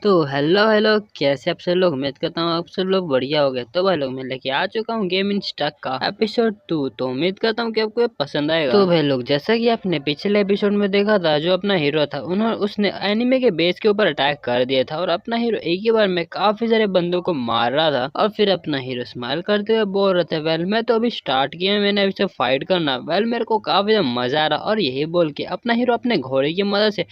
तो hello hello, कैसे आप सब लोग। उम्मीद करता हूँ आप सब लोग बढ़िया हो गए। तो भाई लोग, मैं लेके आ चुका हूँ गेम इन स्टक का एपिसोड 2। तो उम्मीद करता हूँ कि आपको ये पसंद आएगा। तो भाई लोग, जैसा कि आपने पिछले एपिसोड में देखा था, जो अपना हीरो था उसने एनिमे के बेस के ऊपर अटैक कर दिया था और अपना हीरो एक ही बार में काफी सारे बंदों को मार रहा था। और फिर अपना हीरो स्माइल करते हुए बोल रहे थे, वेल मैं तो अभी स्टार्ट किया, मैंने अभी से फाइट करना, वेल मेरे को काफी मजा आ रहा। और यही बोल के अपना हीरो अपने घोड़े की मदद से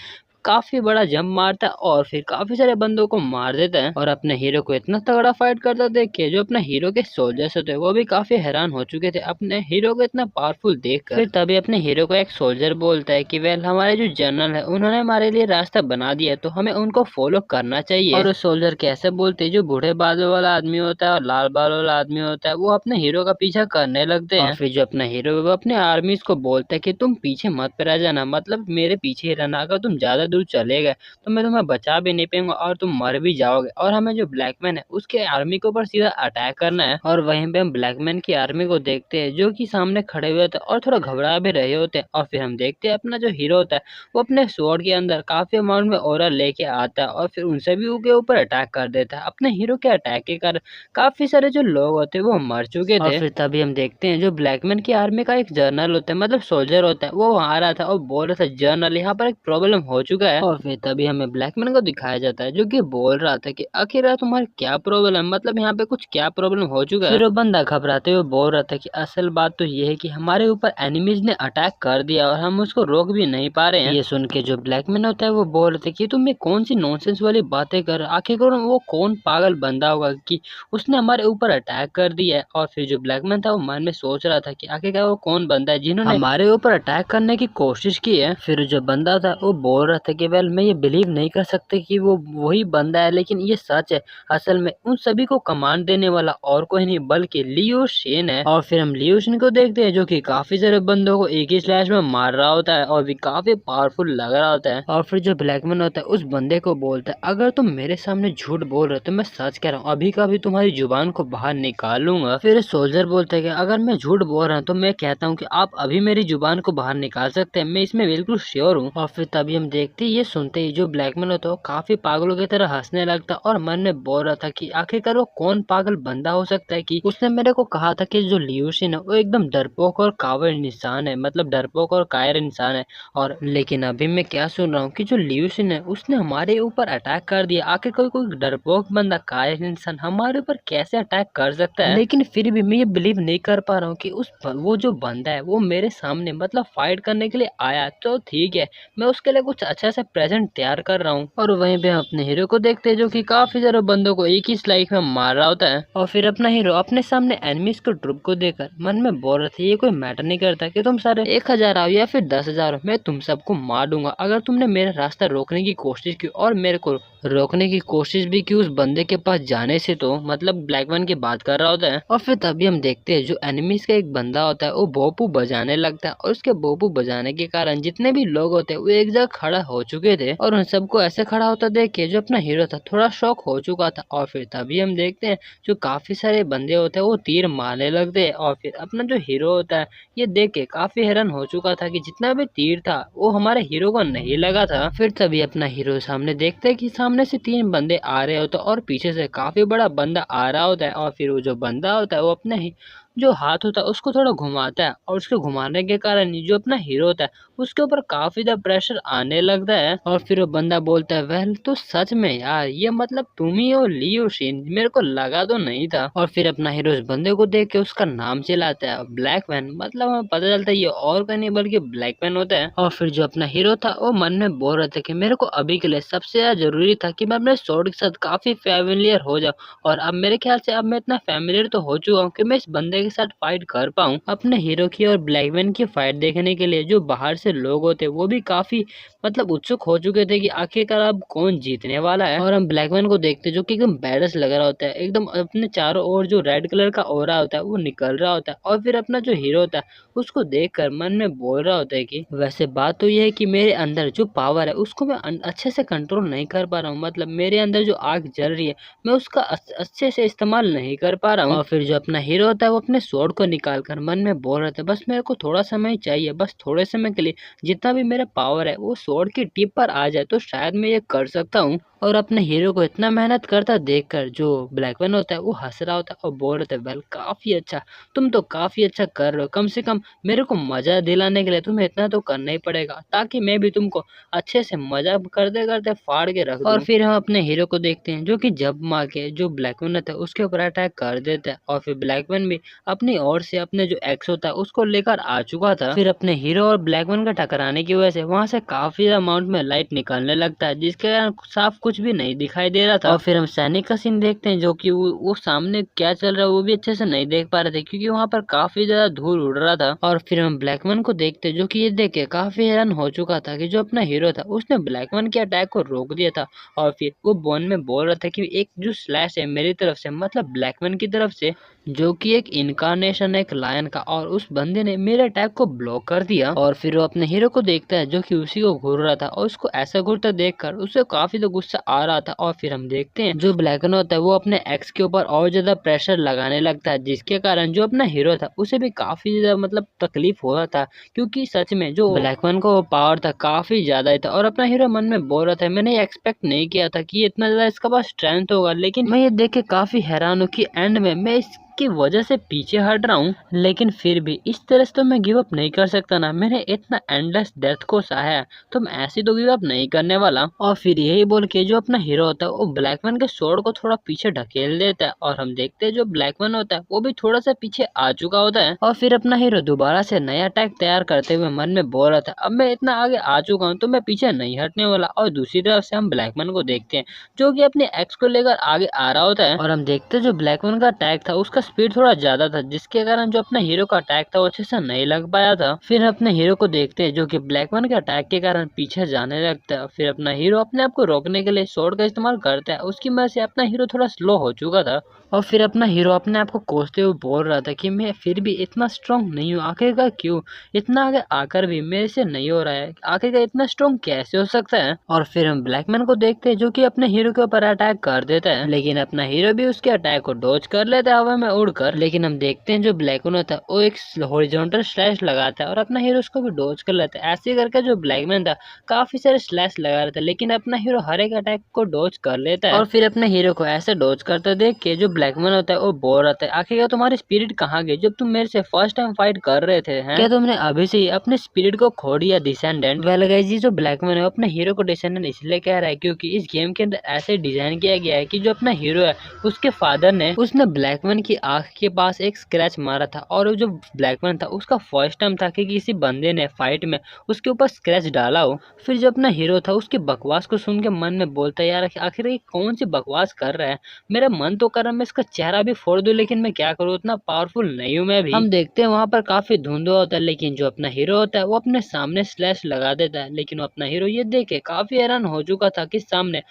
काफी बड़ा जंप मारता है और फिर काफी सारे बंदों को मार देता है। और अपने हीरो को इतना तगड़ा फाइट करता देख के जो अपने हीरो के सोल्जर्स होते हैं वो भी काफी हैरान हो चुके थे अपने हीरो को इतना पावरफुल देखकर। फिर तभी अपने हीरो को एक सोल्जर बोलता है कि वेल हमारे जो जनरल है उन्होंने हमारे लिए रास्ता बना दिया है, तो हमें उनको फॉलो करना चाहिए। और उस सोल्जर कैसे बोलते हैं, जो बूढ़े बालों वाला आदमी होता है और लाल बालों वाला आदमी होता है, वो अपने हीरो का पीछा करने लगते हैं। और फिर जो अपना हीरो है वो अपने आर्मीज को बोलता है कि तुम पीछे मत रह जाना, मतलब मेरे पीछे ही रहना। अगर तुम ज्यादा दूर चले गए तो मैं तुम्हें बचा भी नहीं पाऊंगा और तुम मर भी जाओगे। और हमें जो ब्लैकमैन है उसके आर्मी के ऊपर सीधा अटैक करना है। और वहीं पे हम ब्लैकमैन की आर्मी को देखते हैं जो कि सामने खड़े हुए होते हैं और थोड़ा घबरा भी रहे होते हैं। और फिर हम देखते हैं अपना जो हीरो होता है वो अपने स्वॉर्ड के अंदर काफी अमाउंट में ऑरा लेके आता है और फिर उन सभी के ऊपर अटैक कर देता है। अपने हीरो के अटैक के कारण काफी सारे जो लोग होते हैं वो मर चुके थे। और फिर तभी हम देखते हैं जो ब्लैकमैन की आर्मी का एक जर्नल होता है, मतलब सोल्जर होता है, वो वहाँ आ रहा था और बोल रहा था, जनरल यहाँ पर एक प्रॉब्लम हो चुका है। और फिर तभी हमें ब्लैकमैन को दिखाया जाता है जो कि बोल रहा था कि आखिर तुम्हारी क्या प्रॉब्लम है, मतलब यहाँ पे कुछ क्या प्रॉब्लम हो चुका है। फिर वो बंदा घबराते हुए बोल रहा था कि असल बात तो ये है कि हमारे ऊपर एनिमीज ने अटैक कर दिया और हम उसको रोक भी नहीं पा रहे हैं। ये सुन के जो ब्लैकमैन होता है वो बोल रहे थे कि तुम ये कौन सी नॉनसेंस वाली बातें कर, आखिरकार वो कौन पागल बंदा होगा कि उसने हमारे ऊपर अटैक कर दिया है। और फिर जो ब्लैकमैन था वो मन में सोच रहा था कि आखिरकार वो कौन बंदा है जिन्होंने हमारे ऊपर अटैक करने की कोशिश की है। फिर जो बंदा था वो बोल रहा था कि वेल मैं ये बिलीव नहीं कर सकते कि वो वही बंदा है, लेकिन ये सच है। असल में उन सभी को कमांड देने वाला और कोई नहीं बल्कि लियो शेन है। और फिर हम लियो शेन को देखते हैं जो कि काफी सारे बंदों को एक ही स्लैश में मार रहा होता है और भी काफी पावरफुल लग रहा होता है। और फिर जो ब्लैकमैन होता है उस बंदे को बोलता है, अगर तुम मेरे सामने झूठ बोल रहे हो तो मैं सच कह रहा हूँ, अभी का भी तुम्हारी जुबान को बाहर निकालूंगा। फिर सोल्जर बोलता है कि अगर मैं झूठ बोल रहा हूँ तो मैं कहता हूँ कि आप अभी मेरी जुबान को बाहर निकाल सकते हैं, मैं इसमें बिल्कुल श्योर हूँ। और फिर तभी हम देखते हैं ये सुनते ही जो ब्लैकमैन होता है वो काफी पागलों की तरह हंसने लगता और मन में बोल रहा था कि आखिरकार वो कौन पागल बंदा हो सकता है कि उसने मेरे को कहा था कि जो लियो शेन है वो एकदम डरपोक और कायर इंसान है, मतलब डरपोक और कायर इंसान है। और लेकिन अभी मैं क्या सुन रहा हूँ कि जो लियो शेन है उसने हमारे ऊपर अटैक कर दिया। आखिर कोई डरपोक बंदा, कायर इंसान हमारे ऊपर कैसे अटैक कर सकता है। लेकिन फिर भी मैं ये बिलीव नहीं कर पा रहा हूँ कि वो जो बंदा है वो मेरे सामने मतलब फाइट करने के लिए आया। तो ठीक है, मैं उसके लिए कुछ अच्छा सा प्रेजेंट तैयार कर रहा हूँ। और वहीं पे हम अपने हीरो को देखते हैं जो कि काफी सारे बंदों को एक ही स्लाइड में मार रहा होता है। और फिर अपना हीरो अपने सामने एनिमीज को ट्रुप को देखकर मन में बोल रहे थे, ये कोई मैटर नहीं करता कि तुम सारे 1000 आओ या फिर 10,000 हो, मैं तुम सबको मार दूंगा अगर तुमने मेरा रास्ता रोकने की कोशिश की। और मेरे को रोकने की कोशिश भी की उस बंदे के पास जाने से, तो मतलब ब्लैकमैन की बात कर रहा होता है। और फिर तभी हम देखते हैं जो एनिमीज का एक बंदा होता है वो बोपू बजाने लगता है और उसके बोपू बजाने के कारण जितने भी लोग होते हैं वो एक जगह खड़ा हो चुके थे। और उन सबको ऐसे खड़ा होता देख के जो अपना हीरो था थोड़ा शॉक हो चुका था। और फिर तभी हम देखते हैं जो काफी सारे बंदे होते हैं वो तीर मारने लगते हैं। और फिर अपना जो हीरो होता है ये देख के काफी हैरान हो चुका था कि जितना भी तीर था वो हमारे हीरो को नहीं लगा था। फिर तभी अपना हीरो सामने देखते है कि सामने से 3 बंदे आ रहे होते हैं और पीछे से काफी बड़ा बंदा आ रहा होता है। और फिर वो जो बंदा होता है वो अपने ही जो हाथ होता है उसको थोड़ा घुमाता है और उसके घुमाने के कारण जो अपना हीरो होता है उसके ऊपर काफी ज्यादा प्रेशर आने लगता है। और फिर वो बंदा बोलता है, वेल तो सच में यार ये मतलब तुम ही हो लियो शिन, मेरे को लगा तो नहीं था। और फिर अपना हीरो उस बंदे को देख के उसका नाम चिल्लाता है ब्लैकमैन, मतलब हमें पता चलता है ये और कोई नहीं बल्कि ब्लैकमैन होता है। और फिर जो अपना हीरो था वो मन में बोल रहा था कि मेरे को अभी के लिए सबसे ज्यादा जरूरी था कि मैं अपने स्वॉर्ड के साथ काफी फेमिलियर हो जाऊं। और अब मेरे ख्याल से अब मैं इतना फेमिलियर तो हो चुका हूँ कि मैं इस बंदे के साथ फाइट कर पाऊँ। अपने हीरो की और ब्लैकमैन की फाइट देखने के लिए जो बाहर से लोग होते वो भी काफी मतलब उत्सुक हो चुके थे कि आखिरकार अब कौन जीतने वाला है। और हम ब्लैकमैन को देखते जो कि एकदम बैडस लग रहा होता है, एकदम अपने चारों ओर जो रेड कलर का ओरा होता है वो निकल रहा होता है। और फिर अपना जो हीरो होता है उसको देखकर मन में बोल रहा होता है कि वैसे बात तो ये है कि मेरे अंदर जो पावर है उसको मैं अच्छे से कंट्रोल नहीं कर पा रहा हूँ, मतलब मेरे अंदर जो आग जल रही है मैं उसका अच्छे से इस्तेमाल नहीं कर पा रहा हूँ। और फिर जो अपना हीरो होता है वो अपने स्वॉर्ड को निकाल कर मन में बोल रहा था, बस मेरे को थोड़ा समय चाहिए, बस थोड़े समय के लिए जितना भी मेरा पावर है वो स्वॉर्ड की टिप पर आ जाए तो शायद मैं ये कर सकता हूँ। और अपने हीरो को इतना मेहनत करता देखकर जो ब्लैकमैन होता है वो हंस रहा होता है और बोल रहा था, वेल काफी अच्छा, तुम तो काफी अच्छा कर रहे हो, कम से कम मेरे को मजा दिलाने के लिए तुम्हें इतना तो करना ही पड़ेगा ताकि मैं भी तुमको अच्छे से मजा करते करते फाड़ के रख दूं। और फिर हम अपने हीरो को देखते हैं जो कि जब मार के जो ब्लैकमैन होता है उसके ऊपर अटैक कर देता है और फिर ब्लैकमैन भी अपनी ओर से अपने जो एक्स होता है उसको लेकर आ चुका था। फिर अपने हीरो और ब्लैकमैन का टकराने की वजह से वहां से काफी अमाउंट में लाइट निकलने लगता है जिसके कारण साफ कुछ भी नहीं दिखाई दे रहा था। और फिर हम सैनिक का सीन देखते हैं जो कि वो सामने क्या चल रहा है वो भी अच्छे से नहीं देख पा रहे थे क्योंकि वहाँ पर काफी ज्यादा धूल उड़ रहा था। और फिर हम ब्लैकमैन को देखते हैं जो कि ये देख के काफी हैरान हो चुका था कि जो अपना हीरो था उसने ब्लैकमैन के अटैक को रोक दिया था। और फिर वो बोन में बोल रहा था कि एक जो स्लैश है मेरी तरफ से मतलब ब्लैकमैन की तरफ से जो कि एक इनकारनेशन है एक लायन का, और उस बंदे ने मेरे अटैक को ब्लॉक कर दिया। और फिर वो अपने हीरो को देखता है जो कि उसी को घूर रहा था और उसको ऐसा घूरता देखकर उसे काफी तो गुस्सा आ रहा था। और फिर हम देखते हैं जो ब्लैकमैन होता है वो अपने एक्स के ऊपर और ज्यादा प्रेशर लगाने लगता है जिसके कारण जो अपना हीरो था उसे भी काफी ज्यादा मतलब तकलीफ हो रहा था क्योंकि सच में जो ब्लैकमैन को पावर था काफी ज्यादा ही था। और अपना हीरो मन में बोल रहा था, मैंने एक्सपेक्ट नहीं किया था कि इतना ज्यादा इसका पास स्ट्रेंथ होगा, लेकिन मैं ये देख के काफी हैरान हूँ कि एंड में मैं की वजह से पीछे हट रहा हूँ, लेकिन फिर भी इस तरह से तो मैं गिव अप नहीं कर सकता ना, मैंने इतना एंडलेस डेथ को सहा है तो मैं ऐसे तो गिव अप नहीं करने वाला। और फिर यही बोल के जो अपना हीरो होता है वो ब्लैकमैन के स्वॉर्ड को थोड़ा पीछे ढकेल देता है और हम देखते हैं जो ब्लैकमैन होता है वो भी थोड़ा सा पीछे आ चुका होता है। और फिर अपना हीरो दोबारा से नया अटैक तैयार करते हुए मन में बोल रहा था, अब मैं इतना आगे आ चुका हूँ तो मैं पीछे नहीं हटने वाला। और दूसरी तरफ से हम ब्लैकमैन को देखते हैं जो कि अपने एक्स को लेकर आगे आ रहा होता है और हम देखते हैं जो ब्लैकमैन का अटैक था उसका स्पीड थोड़ा ज्यादा था जिसके कारण जो अपना हीरो का अटैक था वो अच्छे से नहीं लग पाया था। फिर अपने हीरो को देखते हैं जो कि ब्लैकमैन के अटैक के कारण पीछे जाने लगता है। फिर अपना हीरो अपने आप को रोकने के लिए स्वॉर्ड का इस्तेमाल करता है, उसकी मदद से अपना हीरो थोड़ा स्लो हो चुका था। और फिर अपना हीरो अपने आप को कोसते हुए बोल रहा था कि मैं फिर भी इतना स्ट्रॉन्ग नहीं हूँ, आखिरकार क्यों, इतना आगे आकर भी मेरे से नहीं हो रहा है, आखिरकार इतना स्ट्रॉन्ग कैसे हो सकता है। और फिर हम ब्लैकमैन को देखते हैं जो कि अपने हीरो के ऊपर अटैक कर देता है, लेकिन अपना हीरो भी उसके अटैक को डॉज कर लेता है हवा में उड़कर। लेकिन हम देखते हैं जो ब्लैकमैन होता है वो एक हॉरिजॉन्टल स्लैश लगाता है और अपना हीरो उसको भी डॉज कर लेता है। ऐसे करके जो ब्लैकमैन था काफी सारे स्लैश लगा रहा था लेकिन अपना हीरो हर एक अटैक को डॉज कर लेता है। और फिर अपने हीरो को ऐसे डॉज करता देख के जो ब्लैकमैन होता है वो बोल रहा था, आखिरकार तुम्हारी स्पिरिट कहाँ गई जब तुम मेरे से फर्स्ट टाइम फाइट कर रहे थे, हैं? क्या तुमने अभी से ही अपने स्पिरिट को खो दिया डिसेंडेंट? वेल गाइस, जी जो ब्लैकमैन है अपने हीरो को डिसेंडेंट इसलिए कह रहा है क्योंकि इस गेम के अंदर ऐसे डिजाइन किया गया है कि जो अपना हीरो है उसके फादर ने उसने ब्लैकमैन की आंख के पास एक स्क्रैच मारा था और वो जो ब्लैकमैन था उसका फर्स्ट टाइम था कि किसी बंदे ने फाइट में उसके ऊपर स्क्रैच डाला हो। फिर जो अपना हीरो था उसकी बकवास को सुन के मन में बोलता है, यार आखिर ये कौन सी बकवास कर रहा है, मेरा मन तो कर रहा है मैं इसका चेहरा भी फोड़ दूं, लेकिन मैं क्या करूँ, उतना पावरफुल नहीं हूँ मैं भी। हम देखते हैं वहाँ पर काफी धुंधला होता है लेकिन जो अपना हीरो होता है वो अपने सामने स्लैश लगा देता है। लेकिन वो अपना हीरो ये देख के काफी हैरान हो चुका था कि सामने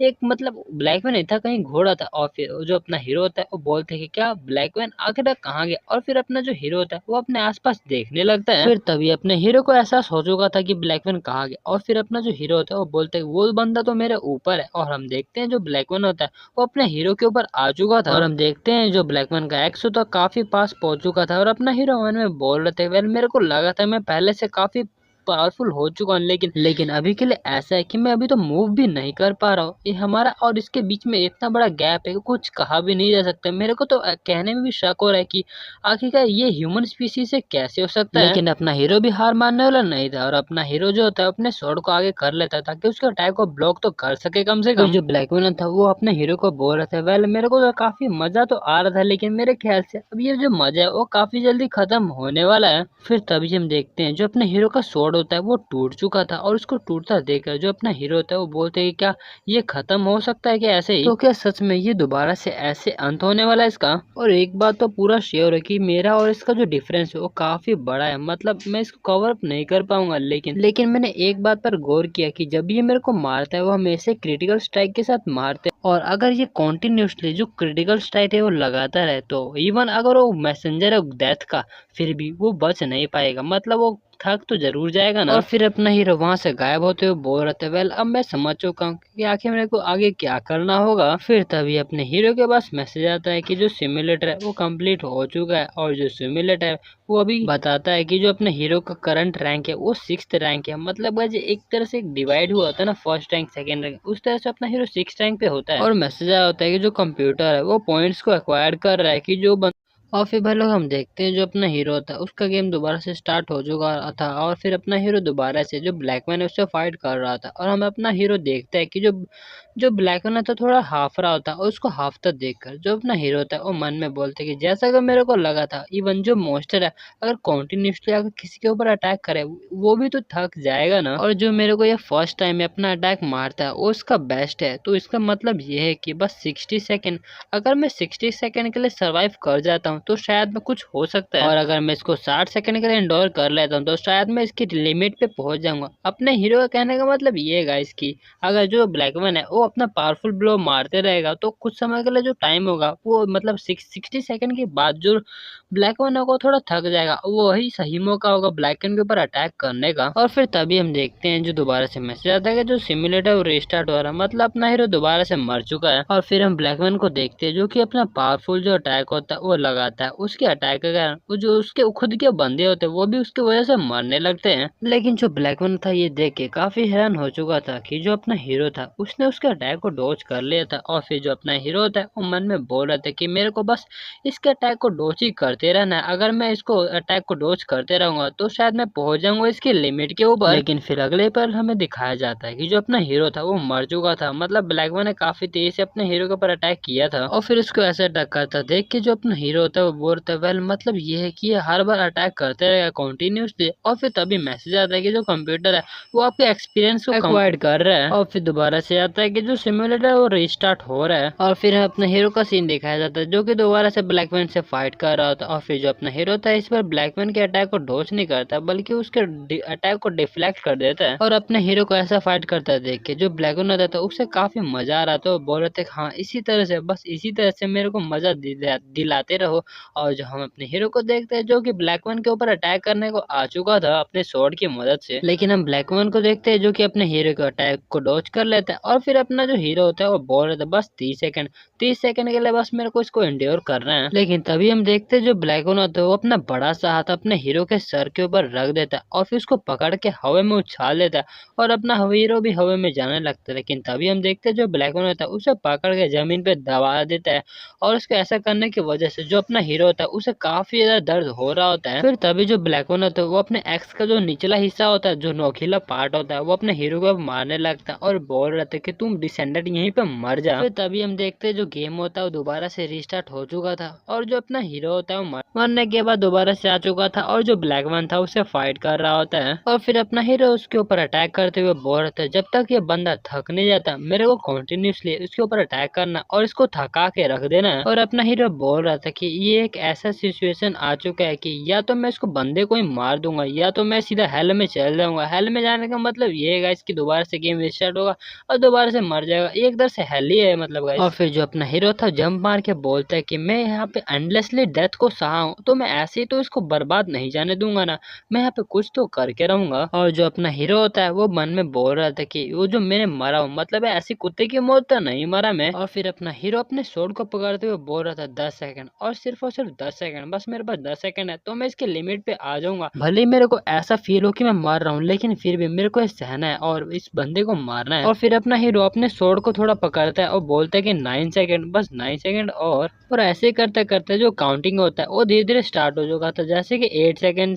एक मतलब ब्लैकमैन नहीं था, कहीं घोड़ा था। और फिर जो अपना हीरो होता है वो बोलते हैं कि क्या ब्लैकमैन आखिर कहाँ गया। और फिर अपना जो हीरो होता है वो अपने आसपास देखने लगता है। फिर तभी अपने हीरो को एहसास हो चुका था कि ब्लैकमैन कहाँ गया। और फिर अपना जो हीरो होता है वो बोलते हैं वो बंदा तो मेरे ऊपर है। और हम देखते हैं जो ब्लैकमैन होता है वो अपने हीरो के ऊपर आ चुका था और हम देखते हैं जो ब्लैकमैन का एक्स होता काफी पास पहुंच चुका था। और अपना हीरो मन में बोल रहे थे, वेल मेरे को लगा था मैं पहले से काफी पावरफुल हो चुका हूँ, लेकिन अभी के लिए ऐसा है कि मैं अभी तो मूव भी नहीं कर पा रहा हूँ। ये हमारा और इसके बीच में इतना बड़ा गैप है कि कुछ कहा भी नहीं जा सकता। मेरे को तो कहने में भी शक हो रहा है कि आखिरकार ये ह्यूमन स्पीसीज से कैसे हो सकता है। लेकिन अपना हीरो भी हार मानने वाला नहीं था और अपना हीरो जो होता है अपने स्वॉर्ड को आगे कर लेता था ताकि उसके अटैक को ब्लॉक तो कर सके कम से कम। जो ब्लैकमैन था वो अपने हीरो को बोल रहा था, वेल मेरे को तो काफी मजा तो आ रहा था लेकिन मेरे ख्याल से अब ये जो मजा है वो काफी जल्दी खत्म होने वाला है। फिर तभी हम देखते हैं जो अपने हीरो का स्वॉर्ड होता है वो टूट चुका था और उसको टूटता देखकर जो अपना हीरो होता है वो बोलते हैं कि क्या ये खत्म हो सकता है क्या ऐसे ही, तो क्या सच में ये दोबारा से ऐसे अंत होने वाला है इसका। और एक बात तो पूरा श्योर है कि मेरा और इसका जो डिफरेंस है वो काफी बड़ा है, मतलब मैं इसको कवर अप नहीं कर पाऊंगा। लेकिन मैंने एक बात पर गौर किया कि जब ये मेरे को मारता है वो हमेशा क्रिटिकल स्ट्राइक के साथ मारते हैं और अगर ये कॉन्टिन्यूसली जो क्रिटिकल स्ट्राइक है वो लगाता रहे तो इवन अगर वो मैसेंजर है डेथ का फिर भी वो बच नहीं पाएगा, मतलब वो थक तो जरूर जाएगा ना। और फिर अपना हीरो वहाँ से गायब होते हुए बोल रहे थे, वेल अब मैं समझ चुका हूँ कि आखिर मेरे को आगे क्या करना होगा। फिर तभी अपने हीरो के पास मैसेज आता है कि जो सिमुलेटर है वो कंप्लीट हो चुका है, और जो सिमुलेटर है वो अभी बताता है कि जो अपने हीरो का करंट रैंक है वो 6th रैंक है। मतलब गाइस एक तरह से डिवाइड हुआ होता है ना, फर्स्ट रैंक सेकंड रैंक, उस तरह से अपना हीरो 6th रैंक पे होता है। और मैसेज आया होता है कि जो कंप्यूटर है वो पॉइंट्स को एक्वायर कर रहा है कि जो और फिर भाई लोग हम देखते हैं जो अपना हीरो था उसका गेम दोबारा से स्टार्ट हो चुका था, और फिर अपना हीरो दोबारा से जो ब्लैकमैन है उससे फाइट कर रहा था। और हम अपना हीरो देखते हैं कि जो जो ब्लैकमैन था थोड़ा हाफ रहा होता, और उसको हाफता देखकर जो अपना हीरो था वो मन में बोलते कि जैसा कि मेरे को लगा था, इवन जो मॉन्स्टर है अगर कॉन्टिन्यूसली अगर किसी के ऊपर अटैक करे वो भी तो थक जाएगा ना। और जो मेरे को ये फर्स्ट टाइम में अपना अटैक मारता है वो उसका बेस्ट है, तो इसका मतलब ये है कि बस 60 सेकेंड, अगर मैं 60 सेकेंड के लिए सर्वाइव कर जाता हूँ तो शायद मैं कुछ हो सकता है। और अगर मैं इसको 60 सेकेंड के लिए इंडोर कर लेता हूँ तो शायद मैं इसकी लिमिट पे पहुंच जाऊंगा। अपने हीरो का कहने का मतलब ये है गाइस कि अगर जो ब्लैकमैन है वो अपना पावरफुल ब्लो मारते रहेगा तो कुछ समय के लिए जो टाइम होगा वो मतलब 60 सेकेंड के बाद जो ब्लैकमैन को थोड़ा थक जाएगा, वही सही मौका होगा ब्लैकमैन के ऊपर अटैक करने का। और फिर तभी हम देखते हैं जो दोबारा से मैसेज आता है कि जो सिमुलेटर वो रिस्टार्ट हो रहा है, मतलब अपना हीरो दोबारा से मर चुका है। और फिर हम ब्लैकमैन को देखते हैं जो कि अपना पावरफुल जो अटैक होता है वो लगाता है, उसके अटैक के कारण वो जो उसके खुद के बंदे होते हैं वो भी उसकी वजह से मरने लगते हैं। लेकिन जो ब्लैकमैन था ये देख के काफी हैरान हो चुका था कि जो अपना हीरो था उसने उसके अटैक को डॉज कर लिया था। और फिर जो अपना हीरो होता है वो मन में बोल रहा था कि मेरे को बस इसके अटैक को डॉज ही करते रहना है, अगर मैं इसको अटैक को डॉज करते रहूंगा तो शायद मैं पहुंच जाऊंगा इसकी लिमिट के ऊपर। लेकिन फिर अगले पल हमें दिखाया जाता है कि जो अपना हीरो था वो मर चुका था, मतलब ब्लैकमैन ने काफी तेजी से अपने हीरो के ऊपर अटैक किया था। और फिर उसको ऐसे अटैक करता देख के जो अपना हीरो होता है वो बोलता है, वेल मतलब ये है कि ये हर बार अटैक करते रहेगा कंटिन्यूसली। और फिर तभी मैसेज आता है कि जो कंप्यूटर है वो आपके एक्सपीरियंस को एक्वायर्ड कर रहा है। और फिर दोबारा से आता है कि जो सिमुलेटर है वो रिस्टार्ट हो रहा है। और फिर अपने हीरो का सीन दिखाया जाता है जो कि दोबारा से ब्लैकमैन से फाइट कर रहा होता है। और फिर जो अपना हीरो था इस बार ब्लैकमैन के अटैक को डॉज नहीं करता बल्कि उसके अटैक को डिफ्लेक्ट कर देता है। और अपने हीरो को ऐसा फाइट करता देख के जो ब्लैकमैन होता था उसे काफी मजा आ रहा था, वो बोल रहे थे हाँ इसी तरह से, बस इसी तरह से मेरे को मजा दिलाते रहो। और जो हम अपने हीरो को देखते हैं जो कि ब्लैकमैन के ऊपर अटैक करने को आ चुका था अपने स्वॉर्ड की मदद से, लेकिन हम ब्लैकमैन को देखते हैं जो कि अपने हीरो के अटैक को डॉज कर लेता है। और फिर अपना जो हीरो होता है वो बोल रहा था बस 30 सेकंड, 30 सेकंड के लिए बस मेरे को इसको एंड्योर करना है। लेकिन तभी हम देखते हैं जो ब्लैकमैन होता है वो अपना बड़ा सा हाथ अपने हीरो के सर के ऊपर रख देता है और फिर उसको पकड़ के हवा में उछाल देता है, और अपना हीरो भी हवा में जाने लगता है। लेकिन तभी हम देखते हैं जो ब्लैकमैन होता है उसे पकड़ के जमीन पे दबा देता है, और उसको ऐसा करने की वजह से जो अपना हीरो होता है उसे काफी ज्यादा दर्द हो रहा होता है। फिर तभी जो ब्लैकमैन होता है वो अपने एक्स का जो निचला हिस्सा होता है, जो नोकीला पार्ट होता है, वो अपने हीरो को मारने लगता है और बोल रहा था कि तुम डिसेंडेंट यहीं पे मर जा। फिर तभी हम देखते हैं जो गेम होता है वो दोबारा से रिस्टार्ट हो चुका था, और जो अपना हीरो होता है वो मरने के बाद दोबारा से आ चुका था, और जो ब्लैकमैन था उसे फाइट कर रहा होता है। और फिर अपना हीरो उसके ऊपर अटैक करते हुए बोल रहा था जब तक ये बंदा थक नहीं जाता मेरे को कंटिन्यूसली उसके ऊपर अटैक करना और इसको थका के रख देना है। और अपना हीरो बोल रहा था कि ये एक ऐसा सिचुएशन आ चुका है कि या तो मैं इसको बंदे को ही मार दूंगा या तो मैं सीधा हेल में चल जाऊंगा। हेल में जाने का मतलब ये है इसकी दोबारा से गेम रिस्टार्ट होगा और दोबारा से मर जाएगा, एक तरह से हेल ही है मतलब गाइस। और फिर जो अपना हीरो था जंप मार के बोलता है कि मैं यहाँ पे एंडलेसली डेथ को सहा हूँ तो मैं ऐसे ही तो इसको बर्बाद नहीं जाने दूंगा ना, मैं यहाँ पे कुछ तो करके रहूंगा। और जो अपना हीरो होता है वो मन में बोल रहा था कि वो जो मैंने मरा हूँ मतलब ऐसी कुत्ते की मौत तो नहीं मरा मैं। और फिर अपना हीरो अपने स्वॉर्ड को पकड़ते हुए बोल रहा था 10 सेकंड, और सिर्फ 10 सेकंड, बस मेरे पास 10 सेकंड है तो मैं इसके लिमिट पे आ जाऊंगा। भले ही मेरे को ऐसा फील हो कि मैं मर रहा हूँ लेकिन फिर भी मेरे को ये सहना है और इस बंदे को मारना है। और फिर अपना हीरो अपने स्वॉर्ड को थोड़ा पकड़ता है और बोलता है कि 9 सेकंड, बस 9 सेकंड। और ऐसे करते करते जो काउंटिंग होता है वो धीरे धीरे स्टार्ट हो चुका था, जैसे कि 8 सेकंड,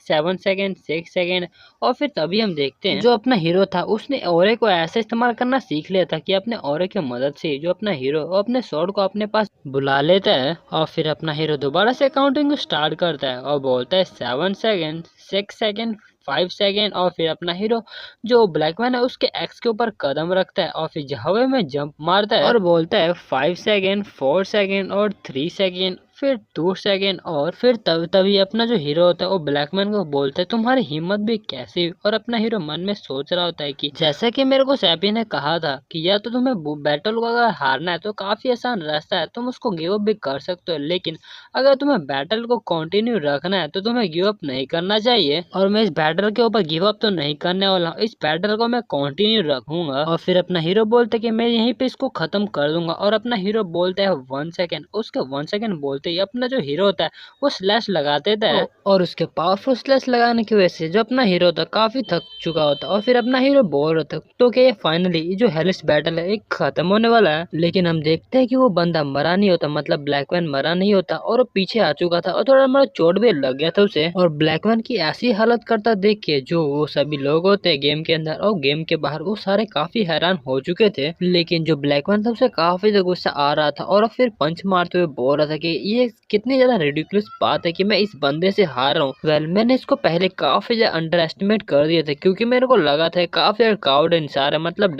7 सेकंड, 6 सेकंड। और फिर तभी हम देखते हैं जो अपना हीरो था उसने ऑरे को ऐसे इस्तेमाल करना सीख लिया था कि अपने ऑरे की मदद से जो अपना हीरो अपने स्वॉर्ड को अपने पास बुला लेता है। और फिर अपना हीरो दोबारा से काउंटिंग स्टार्ट करता है और बोलता है 7 सेकंड, 6 सेकंड, 5 सेकंड। और फिर अपना हीरो जो ब्लैकमैन है उसके एक्स के ऊपर कदम रखता है और फिर हवा में जंप मारता है और बोलता है 5 सेकंड, 4 सेकंड और 3 सेकंड, फिर 2 सेकेंड और फिर तभी अपना जो हीरो होता है वो ब्लैकमैन को बोलता है तुम्हारी हिम्मत भी कैसी हुई। और अपना हीरो मन में सोच रहा होता है कि जैसा कि मेरे को सैपी ने कहा था कि या तो तुम्हें बैटल को अगर हारना है तो काफी आसान रास्ता है, तुम उसको गिव अप भी कर सकते हो, लेकिन अगर तुम्हें बैटल को कंटिन्यू रखना है तो तुम्हें गिव अप नहीं करना चाहिए। और मैं इस बैटल के ऊपर गिव अप तो नहीं करने वाला हूँ, इस बैटल को मैं कंटिन्यू रखूंगा। और फिर अपना हीरो बोलता है कि मैं यहीं पे इसको खत्म कर दूंगा। और अपना हीरो बोलता है 1 सेकेंड। उसके 1 सेकेंड बोलते ही अपना जो हीरो होता है वो स्लैश लगा देता है। और उसके पावरफुल स्लैश लगाने की वजह से जो अपना हीरो होता है काफी थक चुका होता है। और फिर अपना हीरो बोल रहा था तो क्या फाइनली जो हेलिस बैटल है एक खत्म होने वाला है। लेकिन हम देखते हैं कि वो बंदा मरा नहीं होता, मतलब ब्लैकमैन मरा नहीं होता और वो पीछे आ चुका था और थोड़ा हमारा चोट भी लग गया था उसे। और ब्लैकमैन की ऐसी हालत करता देख के जो वो सभी लोग होते हैं गेम के अंदर और गेम के बाहर वो सारे काफी हैरान हो चुके थे। लेकिन जो ब्लैकमैन था उसे काफी ज्यादा गुस्सा आ रहा था और फिर पंच मारते हुए बोल रहा था कि ये कितनी ज्यादा रिडिकुलस बात है कि मैं इस बंदे से हार रहा हूँ। वेल मैंने इसको पहले काफी ज्यादा अंडर एस्टिमेट कर दिया था क्योंकि मेरे को लगा था काफी ज्यादा काउड इंसान है, मतलब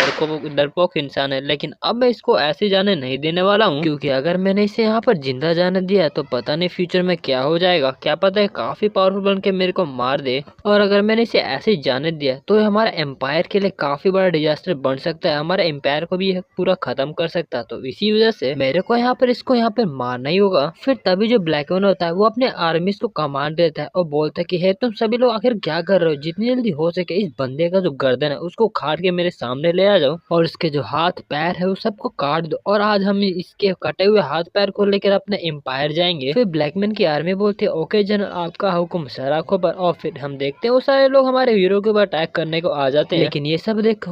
डरपोक इंसान है। लेकिन अब मैं इसको ऐसे जाने नहीं देने वाला हूँ क्योंकि अगर मैंने इसे यहाँ पर जिंदा जाने दिया तो पता नहीं फ्यूचर में क्या हो जाएगा, क्या पता है काफी पावरफुल बन के मेरे को मार दे। और अगर मैंने इसे ऐसे ही जाने दिया तो हमारा एम्पायर के लिए काफी बड़ा डिजास्टर बन सकता है, हमारे एम्पायर को भी पूरा खत्म कर सकता है। तो इसी वजह से मेरे को यहाँ पर इसको यहाँ पर मारना ही होगा। फिर तभी जो ब्लैकमैन होता है वो अपने आर्मी को कमांड देता है और बोलता है कि हे तुम सभी लोग आखिर क्या कर रहे हो, जितनी जल्दी हो सके इस बंदे का जो गर्दन है उसको काट के मेरे सामने ले आ जाओ और इसके जो हाथ पैर है वो सबको काट दो और आज हम इसके कटे हुए हाथ पैर को लेकर अपने एम्पायर जाएंगे। फिर ब्लैकमैन की आर्मी बोलती है ओके जनरल आपका हुक्म सर आंखों पर। और फिर हम देखते हैं वो सारे लोग हमारे हीरो के ऊपर अटैक करने को आ जाते हैं। लेकिन ये सब देख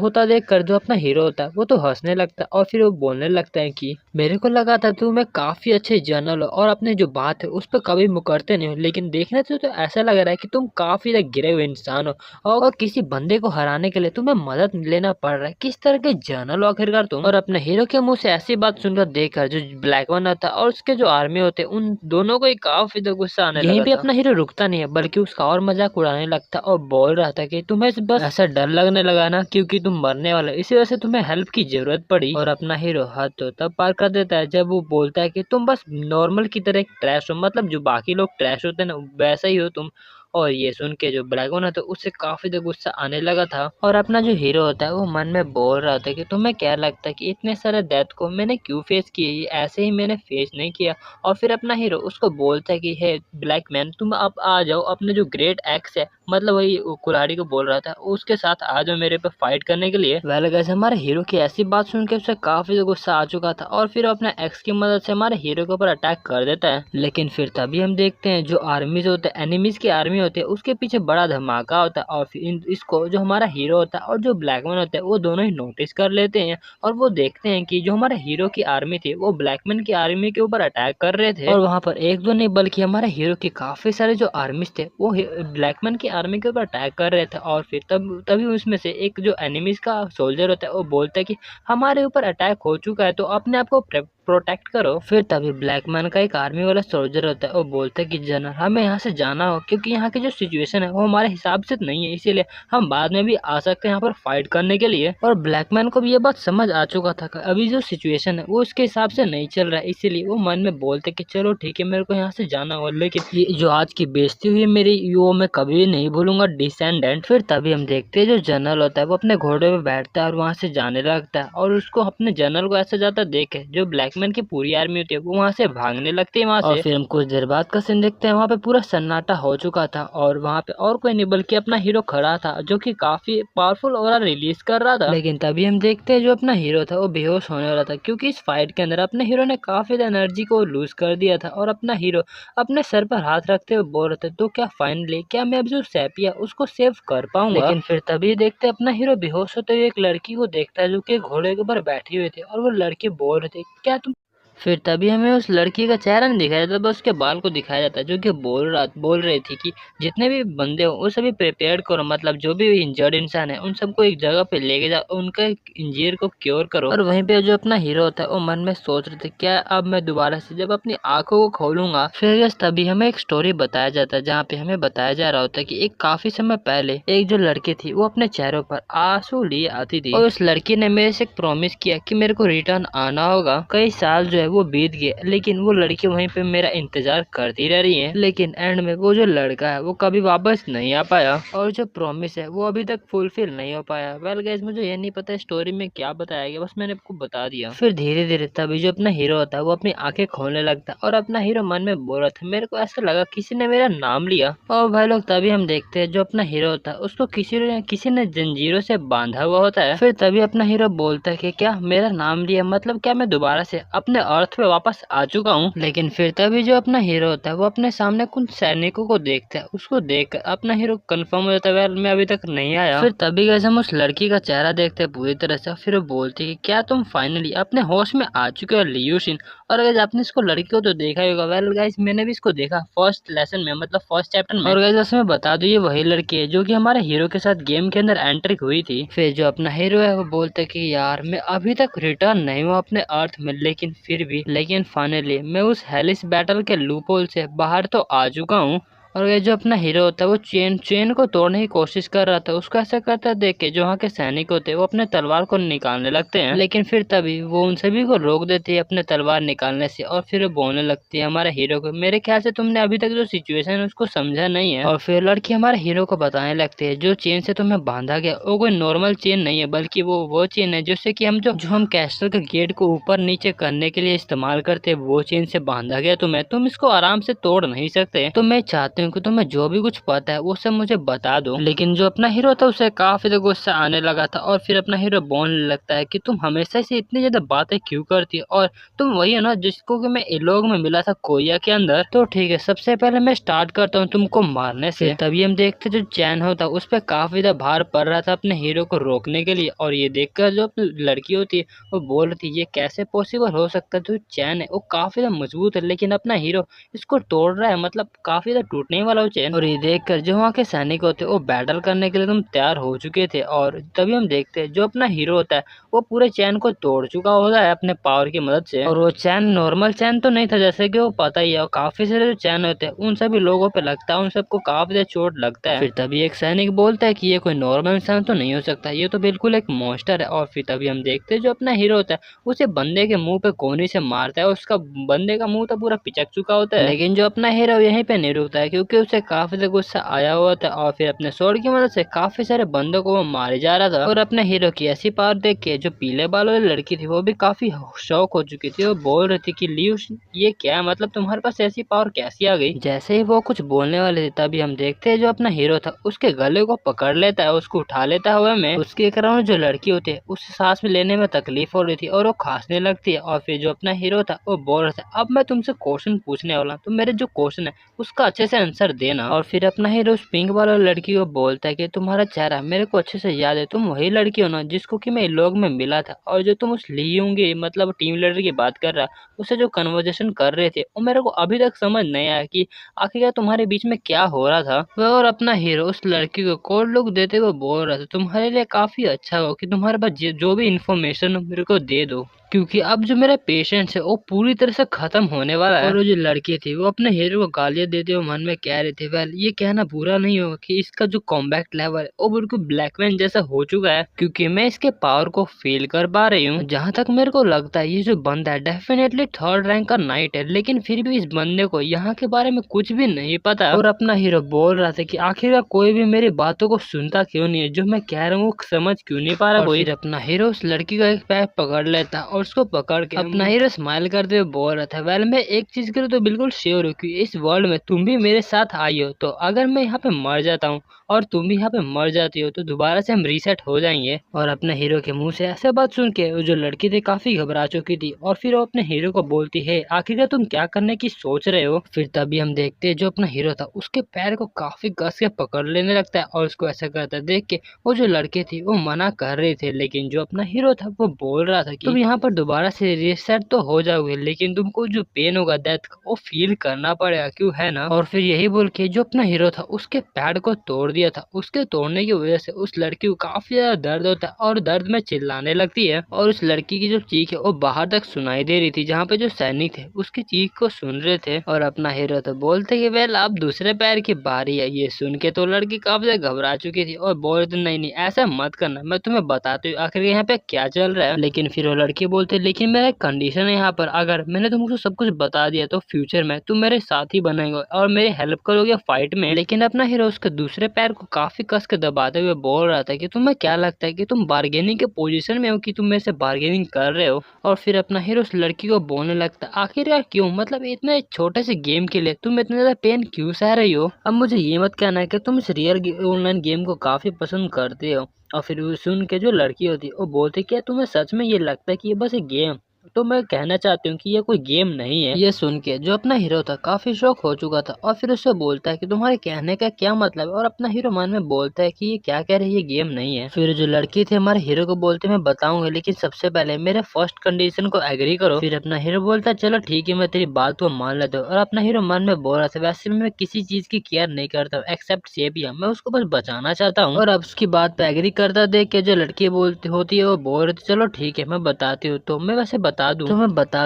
कर जो अपना हीरो होता है वो तो हंसने लगता है और फिर वो बोलने लगता है कि मेरे को लगा था तुम्हें काफी अच्छे जनरल हो और अपने जो बात है उस पर कभी मुकरते नहीं हो, लेकिन देखने से तो ऐसा लग रहा है कि तुम काफी गिरे हुए इंसान हो और किसी बंदे को हराने के लिए तुम्हें मदद लेना पड़ रहा है। किस तरह के जनरल हो आखिरकार तुम। और अपने हीरो के मुंह से ऐसी बात सुनकर देखकर जो ब्लैकमैन था और उसके जो आर्मी होते उन दोनों को काफी गुस्सा आने लगा। यहीं पे अपना हीरो रुकता नहीं है बल्कि उसका और मजाक उड़ाने लगता और बोल रहा था कि तुम्हें बस ऐसा डर लगने लगा ना क्योंकि तुम मरने वाले, इसी वजह से तुम्हें हेल्प की जरूरत पड़ी। और अपना हीरो हद तो तब पार कर देता है जब वो बोलता है कि तुम बस नॉर्मल की तरह ट्रैश हो, मतलब जो बाकी लोग ट्रैश होते हैं ना वैसा ही हो तुम। और ये सुन के जो ब्लैकमैन है तो उससे काफी ज्यादा गुस्सा आने लगा था। और अपना जो हीरो होता है वो मन में बोल रहा था कि तुम्हें क्या लगता है कि इतने सारे डेथ को मैंने क्यों फेस किया, ये ऐसे ही मैंने फेस नहीं किया। और फिर अपना हीरो उसको बोलता है कि हे ब्लैकमैन तुम अब आ जाओ, अपने जो ग्रेट एक्स है मतलब वही कुल्हाड़ी को बोल रहा था उसके साथ आ जाओ मेरे पे फाइट करने के लिए। वेल गाइस हमारे हीरो की ऐसी बात सुन के उसे काफी गुस्सा आ चुका था और फिर अपने एक्स की मदद से हमारे हीरो के ऊपर अटैक कर देता है। लेकिन फिर तभी हम देखते हैं जो आर्मीज होते हैं एनिमीज की आर्मी होती है उसके पीछे बड़ा धमाका होता है और फिर इसको जो हमारा हीरो होता है और जो ब्लैकमैन होता है वो दोनों ही नोटिस कर लेते हैं और वो देखते हैं कि जो हमारे हीरो की आर्मी थी वो ब्लैकमैन की आर्मी के ऊपर अटैक कर रहे थे। और वहाँ पर एक दो नहीं बल्कि हमारे हीरो के काफी सारे जो आर्मीज थे वो ब्लैकमैन की आर्मी के ऊपर अटैक कर रहे थे। और फिर तभी उसमें से एक जो एनिमीज का सोल्जर होता है वो बोलता है कि हमारे ऊपर अटैक हो चुका है तो अपने आप को प्रोटेक्ट करो। फिर तभी ब्लैकमैन का एक आर्मी वाला सोल्जर होता है वो बोलता है कि जनरल हमें यहाँ से जाना हो क्योंकि यहाँ की जो सिचुएशन है वो हमारे हिसाब से नहीं है, इसीलिए हम बाद में भी आ सकते हैं यहाँ पर फाइट करने के लिए। और ब्लैकमैन को भी ये बात समझ आ चुका था कि अभी जो सिचुएशन है वो उसके हिसाब से नहीं चल रहा है, इसीलिए वो मन में बोलते कि चलो ठीक है मेरे को यहाँ से जाना हो, लेकिन ये जो आज की बेइज्जती हुई मेरी वो मैं कभी भी नहीं भूलूंगा डिसेंडेंट। फिर तभी हम देखते हैं जो जनरल होता है वो अपने घोड़े पे बैठता है और वहाँ से जाने लगता है और उसको अपने जनरल को ऐसा जाता देखे जो ब्लैकमैन की पूरी आर्मी होती है वो वहाँ से भागने लगती है वहाँ से। और फिर हम कुछ देर बाद का सीन देखते हैं वहाँ पे पूरा सन्नाटा हो चुका था और वहाँ पे और कोई नहीं बल्कि अपना हीरो खड़ा था जो कि काफी पावरफुल ऑरा रिलीज कर रहा था। लेकिन तभी हम देखते हैं जो अपना हीरो था वो बेहोश होने वाला था क्योंकि इस फाइट के अंदर अपने हीरो ने काफी एनर्जी को लूज कर दिया था और अपना हीरो अपने सर पर हाथ रखते हुए बोल रहे थे तो क्या फाइनली क्या मैं अब जो सैपिया उसको सेव कर पाऊंगा। लेकिन फिर तभी देखते अपना हीरो बेहोश होते हुए एक लड़की को देखता है जो कि घोड़े के ऊपर बैठी हुई थी और वो लड़की बोल रही थी क्या तुम। फिर तभी हमें उस लड़की का चेहरा नहीं दिखाया जाता बस उसके बाल को दिखाया जाता है जो कि बोल रही थी कि जितने भी बंदे हो वो सभी प्रिपेयर करो, मतलब जो भी इंजर्ड इंसान है उन सबको एक जगह पे लेके जाओ, उनका इंजरी को क्योर करो। और वहीं पे जो अपना हीरो होता है वो मन में सोच रहे थे क्या अब मैं दोबारा से जब अपनी आंखों को खोलूंगा। फिर तभी हमें एक स्टोरी बताया जाता है जहाँ पे हमें बताया जा रहा होता है कि एक काफी समय पहले एक जो लड़की थी वो अपने चेहरों पर आंसू लिए आती थी और उस लड़की ने मेरे से एक प्रॉमिस किया कि मेरे को रिटर्न आना होगा। कई साल जो है वो बीत गया, लेकिन वो लड़की वहीं पे मेरा इंतजार करती रह रही है। लेकिन एंड में वो जो लड़का है वो कभी वापस नहीं आ पाया और जो प्रॉमिस है वो अभी तक फुलफिल नहीं हो पाया। वेल गाइस, मुझे ये नहीं पता स्टोरी में क्या बताया गया, बस मैंने आपको बता दिया। फिर धीरे धीरे तभी जो अपना हीरो होता है वो अपनी आंखें खोलने लगता है और अपना हीरो मन में बोल रहा था, मेरे को ऐसा लगा किसी ने मेरा नाम लिया। और भाई लोग तभी हम देखते हैं जो अपना हीरो होता है उसको किसी ने जंजीरों से बांधा हुआ होता है। फिर तभी अपना हीरो बोलता है कि क्या मेरा नाम लिया, मतलब क्या मैं दोबारा से अपने अर्थ पे वापस आ चुका हूँ। लेकिन फिर तभी जो अपना हीरो होता है वो अपने सामने कुछ सैनिकों को देखता है, उसको देख अपना हीरो कंफर्म हो जाता है, वेल मैं अभी तक नहीं आया। फिर तभी गाइस हम उस लड़की का चेहरा देखते हैं पूरी तरह से। फिर वो बोलती है कि क्या तुम फाइनली अपने होश में आ चुके हो लियूशिन। और गाइस आपने इसको लड़की को तो देखा ही होगा। वेल गाइस मैंने भी इसको देखा फर्स्ट लेसन में, मतलब फर्स्ट चैप्टर में। और गाइस इसमें बता दो ये वही लड़की है जो कि हमारे हीरो के साथ गेम के अंदर एंट्री हुई थी। फिर जो अपना हीरो है वो बोलता है कि यार मैं अभी तक रिटर्न नहीं हुआ अपने अर्थ में, लेकिन फाइनली मैं उस हेलिस बैटल के लूप होल से बाहर तो आ चुका हूँ। और ये जो अपना हीरो होता है वो चेन को तोड़ने की कोशिश कर रहा था, उसको ऐसा करता देख के जो वहाँ के सैनिक होते हैं वो अपने तलवार को निकालने लगते हैं। लेकिन फिर तभी वो उन सभी को रोक देती है अपने तलवार निकालने से और फिर वो बोलने लगती है हमारे हीरो को, मेरे ख्याल से तुमने अभी तक जो सिचुएशन है उसको समझा नहीं है। और फिर लड़की हमारे हीरो को बताने लगती है जो चेन से तुम्हें बांधा गया वो कोई नॉर्मल चेन नहीं है, बल्कि वो चेन है जिससे कि हम जो हम कैस्टल के गेट को ऊपर नीचे करने के लिए इस्तेमाल करते हैं, वो चेन से बांधा गया तुम इसको आराम से तोड़ नहीं सकते। तो मैं चाहती हूँ कि तुम्हें जो भी कुछ पता है वो सब मुझे बता दो। लेकिन जो अपना हीरो था उसे काफी ज्यादा गुस्सा आने लगा था और फिर अपना हीरो बोलने लगता है कि तुम हमेशा से इतनी ज्यादा बातें क्यों करती हो, और तुम वही है ना जिसको कि मैं इलोग में मिला था कोरिया के अंदर। तो ठीक है, सबसे पहले मैं स्टार्ट करता हूँ तुमको मारने से। तभी हम देखते जो चैन होता उस पर काफी ज्यादा भार पड़ रहा था अपने हीरो को रोकने के लिए। और ये देखकर जो अपनी लड़की होती है वो बोल रही थी ये कैसे पॉसिबल हो सकता है, जो चैन है वो काफी ज्यादा मजबूत है लेकिन अपना हीरो इसको तोड़ रहा है, मतलब काफी ज्यादा टूटने वाला वो चैन। और ये देखकर जो वहाँ के सैनिक होते वो बैटल करने के लिए तुम तैयार हो चुके थे। और तभी हम देखते हैं जो अपना हीरो होता है वो पूरे चैन को तोड़ चुका होता है अपने पावर की मदद से। और वो चैन नॉर्मल चैन तो नहीं था, जैसे कि वो पता ही है, और काफी सारे जो चैन होते हैं उन सभी लोगों पे लगता है, उन सबको काफी ज्यादा चोट लगता है। फिर तभी एक सैनिक बोलता है कि ये कोई नॉर्मल इंसान तो नहीं हो सकता, ये तो बिल्कुल एक मॉन्स्टर है। और फिर तभी हम देखते हैं जो अपना हीरो होता है उसे बंदे के मुंह पे कोहनी से मारता है, उसका बंदे का मुंह तो पूरा पिचक चुका होता है। लेकिन जो अपना हीरो यहीं पे नहीं रुकता है क्योंकि उसे काफी ज्यादा गुस्सा आया हुआ था और फिर अपने स्वॉर्ड की मदद से काफी सारे बंदों को वो मारे जा रहा था। और अपने हीरो की ऐसी पावर देख के जो पीले बाल वाली लड़की थी वो भी काफी शौक हो चुकी थी। वो बोल रही थी कि लियू ये क्या है, मतलब तुम्हारे पास ऐसी पावर कैसी आ गई। जैसे ही वो कुछ बोलने वाले थे तभी हम देखते हैं जो अपना हीरो था उसके गले को पकड़ लेता है, उसको उठा लेता है हवा में। उसके कारण जो लड़की होती है उसे सांस में लेने में तकलीफ हो रही थी और वो खांसने लगती है। और फिर जो अपना हीरो था वो बोल रहा था अब मैं तुमसे क्वेश्चन पूछने वाला हूं, तो मेरे जो क्वेश्चन है उसका अच्छे से आंसर देना। और फिर अपना हीरो उस पिंक वाला लड़की को बोलता है कि तुम्हारा चेहरा मेरे को अच्छे से याद है, तुम वही लड़की हो ना जिसको कि मैं लोग में मिला था, और जो तुम उस ली होंगी मतलब टीम लीडर की बात कर रहा उससे जो कन्वर्जेशन कर रहे थे वो मेरे को अभी तक समझ नहीं आया कि आखिरकार तुम्हारे बीच में क्या हो रहा था। वह और अपना हीरो उस लड़की को कोड लुक देते हुए बोल रहा था तुम्हारे लिए काफी अच्छा हो कि तुम्हारे पास जो भी इंफॉर्मेशन हो मेरे को दे दो, क्योंकि अब जो मेरा पेशेंस है वो पूरी तरह से खत्म होने वाला है। और वो जो लड़की थी वो अपने हीरो को गालियां देते हुए मन में कह रही थी वेल ये कहना बुरा नहीं होगा कि इसका जो कॉम्बैट लेवल है वो बिल्कुल ब्लैकमैन जैसा हो चुका है, क्योंकि मैं इसके पावर को फील कर पा रही हूँ। जहाँ तक मेरे को लगता है ये जो बंदा है डेफिनेटली थर्ड रैंक का नाइट है, लेकिन फिर भी इस बंदे को यहाँ के बारे में कुछ भी नहीं पता। और अपना हीरो बोल रहा था कि आखिरकार कोई भी मेरी बातों को सुनता क्यों नहीं है, जो मैं कह रहा हूँ समझ क्यों नहीं पा रहा कोई। फिर अपना हीरो उस लड़की का एक पैर पकड़ लेता और उसको पकड़ के अपना हीरो स्माइल करते हुए बोल रहा था वेल मैं एक चीज के लिए तो बिल्कुल श्योर हूँ कि इस वर्ल्ड में तुम भी मेरे साथ आई हो, तो अगर मैं यहाँ पे मर जाता हूँ और तुम भी यहाँ पे मर जाती हो तो दोबारा से हम रीसेट हो जाएंगे। और अपने हीरो के मुंह से ऐसे बात सुन के वो जो लड़की थी काफी घबरा चुकी थी और फिर वो अपने हीरो को बोलती है आखिरकार तुम क्या करने की सोच रहे हो। फिर तभी हम देखते हैं जो अपना हीरो था उसके पैर को काफी कस के पकड़ लेने लगता है और उसको ऐसा करता देख के वो जो लड़के थी वो मना कर रहे थे, लेकिन जो अपना हीरो था वो बोल रहा था कि तुम यहाँ पर दोबारा से रीसेट तो हो जाओगे लेकिन तुमको जो पेन होगा डेथ का वो फील करना पड़ेगा, क्यों है ना। और फिर यही बोल के जो अपना हीरो था उसके पैर को तोड़ दिया था, उसके तोड़ने की वजह से उस लड़की को काफी ज्यादा दर्द होता है और दर्द में चिल्लाने लगती है। और उस लड़की की जो चीख है वो बाहर तक सुनाई दे रही थी, जहाँ पे जो सैनिक थे उसकी चीख को सुन रहे थे। और अपना हीरो तो बोलते कि वेल अब दूसरे पैर की बारी है। ये सुन के तो लड़की काफी ज्यादा घबरा चुकी थी और बोल रही थी नहीं नहीं ऐसा मत करना, मैं तुम्हें बताती हूँ आखिर यहाँ पे क्या चल रहा है। लेकिन फिर वो लड़की बोलते लेकिन मेरा एक कंडीशन है यहाँ पर, अगर मैंने तुमको सब कुछ बता दिया तो फ्यूचर में तुम मेरे साथ ही बनेंगे और मेरी हेल्प करोगे फाइट में। लेकिन अपना हीरो उसके दूसरे पैर को काफी कस के दबाते हुए बोल रहा था कि तुम्हें क्या लगता है कि तुम बार्गेनिंग के पोजीशन में हो कि तुम मेरे से बार्गेनिंग कर रहे हो। और फिर अपना हीरो उस लड़की को बोलने लगता आखिरकार क्यों, मतलब इतने छोटे से गेम के लिए तुम इतना ज्यादा पेन क्यों सह रही हो। अब मुझे ये मत कहना है कि तुम इस रियल ऑनलाइन गेम को काफी पसंद करते हो। और फिर वो सुन के जो लड़की होती है वो बोलती क्या तुम्हें सच में ये लगता है कि ये बस एक गेम, तो मैं कहना चाहती हूँ कि ये कोई गेम नहीं है। ये सुन के जो अपना हीरो था काफी शौक हो चुका था और फिर उससे बोलता है कि तुम्हारे कहने का क्या मतलब है, और अपना हीरो मन में बोलता है कि ये क्या कह रही है, ये गेम नहीं है। फिर जो लड़की थी हमारे हीरो को बोलते मैं बताऊंगा लेकिन सबसे पहले मेरे फर्स्ट कंडीशन को एग्री करो। फिर अपना हीरो बोलता है चलो ठीक है मैं तेरी बात को मान लेता हूँ। और अपना हीरो मन में बोल रहा था वैसे मैं किसी चीज की केयर नहीं करता हूँ एक्सेप्ट सेपिया, मैं उसको बस बचाना चाहता हूँ। और अब उसकी बात पे एग्री करता देख के जो लड़की बोलती होती है वो बोल रही थी चलो ठीक है मैं बताती हूँ। तो मैं वैसे बता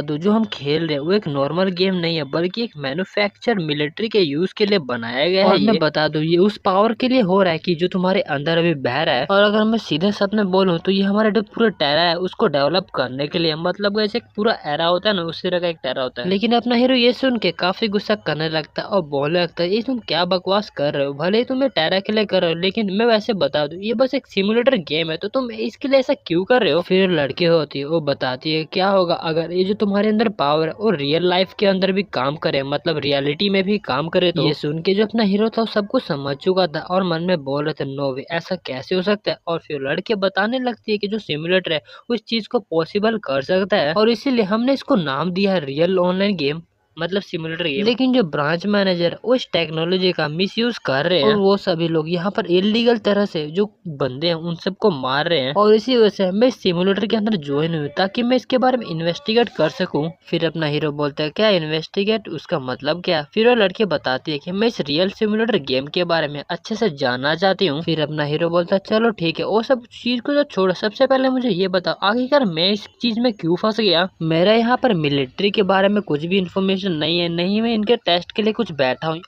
दूं जो हम खेल रहे हैं वो एक नॉर्मल गेम नहीं है बल्कि एक मैन्युफैक्चर मिलिट्री के यूज के लिए बनाया गया है। और मैं बता दूं ये उस पावर के लिए हो रहा है कि जो तुम्हारे अंदर अभी बह रहा है। और अगर मैं सीधे शब्द में बोलूं तो ये हमारे जो पूरा टेरा है उसको डेवलप करने के लिए, मतलब जैसे पूरा एरा होता है ना उस तरह का एक टेरा होता है। लेकिन अपना हीरो ये सुन के काफी गुस्सा करने लगता है और बोलने लगता है ये तुम क्या बकवास कर रहे हो, भले ही तुम्हें टेरा के लिए कर रहे हो लेकिन मैं वैसे बता दूं ये बस एक सिमुलेटर गेम है तो तुम इसके लिए ऐसा क्यों कर रहे हो। फिर लड़की होती है वो बताती है क्या होगा अगर ये जो तुम्हारे अंदर पावर है और रियल लाइफ के अंदर भी काम करे, मतलब रियलिटी में भी काम करे। तो ये सुन के जो अपना हीरो था वो सब कुछ समझ चुका था और मन में बोल रहे थे नो वे ऐसा कैसे हो सकता है। और फिर लड़के बताने लगती है कि जो सिमुलेटर है उस चीज को पॉसिबल कर सकता है और इसीलिए हमने इसको नाम दिया है रियल ऑनलाइन गेम, मतलब सिमुलेटर गेम। लेकिन जो ब्रांच मैनेजर उस टेक्नोलॉजी का मिसयूज कर रहे हैं और वो सभी लोग यहाँ पर इलीगल तरह से जो बंदे हैं उन सबको मार रहे हैं। और इसी वजह से मैं इस सिमुलेटर के अंदर ज्वाइन हुई ताकि मैं इसके बारे में इन्वेस्टिगेट कर सकूं। फिर अपना हीरो बोलता है क्या इन्वेस्टिगेट, उसका मतलब क्या। फिर वो लड़की बताती है कि मैं इस रियल सिमुलेटर गेम के बारे में अच्छे से जानना चाहती हूँ। फिर अपना हीरो बोलता है चलो ठीक है वो सब चीज को तो छोड़ो, सबसे पहले मुझे ये बताओ आखिरकार मैं इस चीज में क्यों फंस गया। मेरा यहाँ पर मिलिट्री के बारे में कुछ भी इन्फॉर्मेशन नहीं है, नहीं मैं इनके टेस्ट के लिए कुछ बैठा हूँ।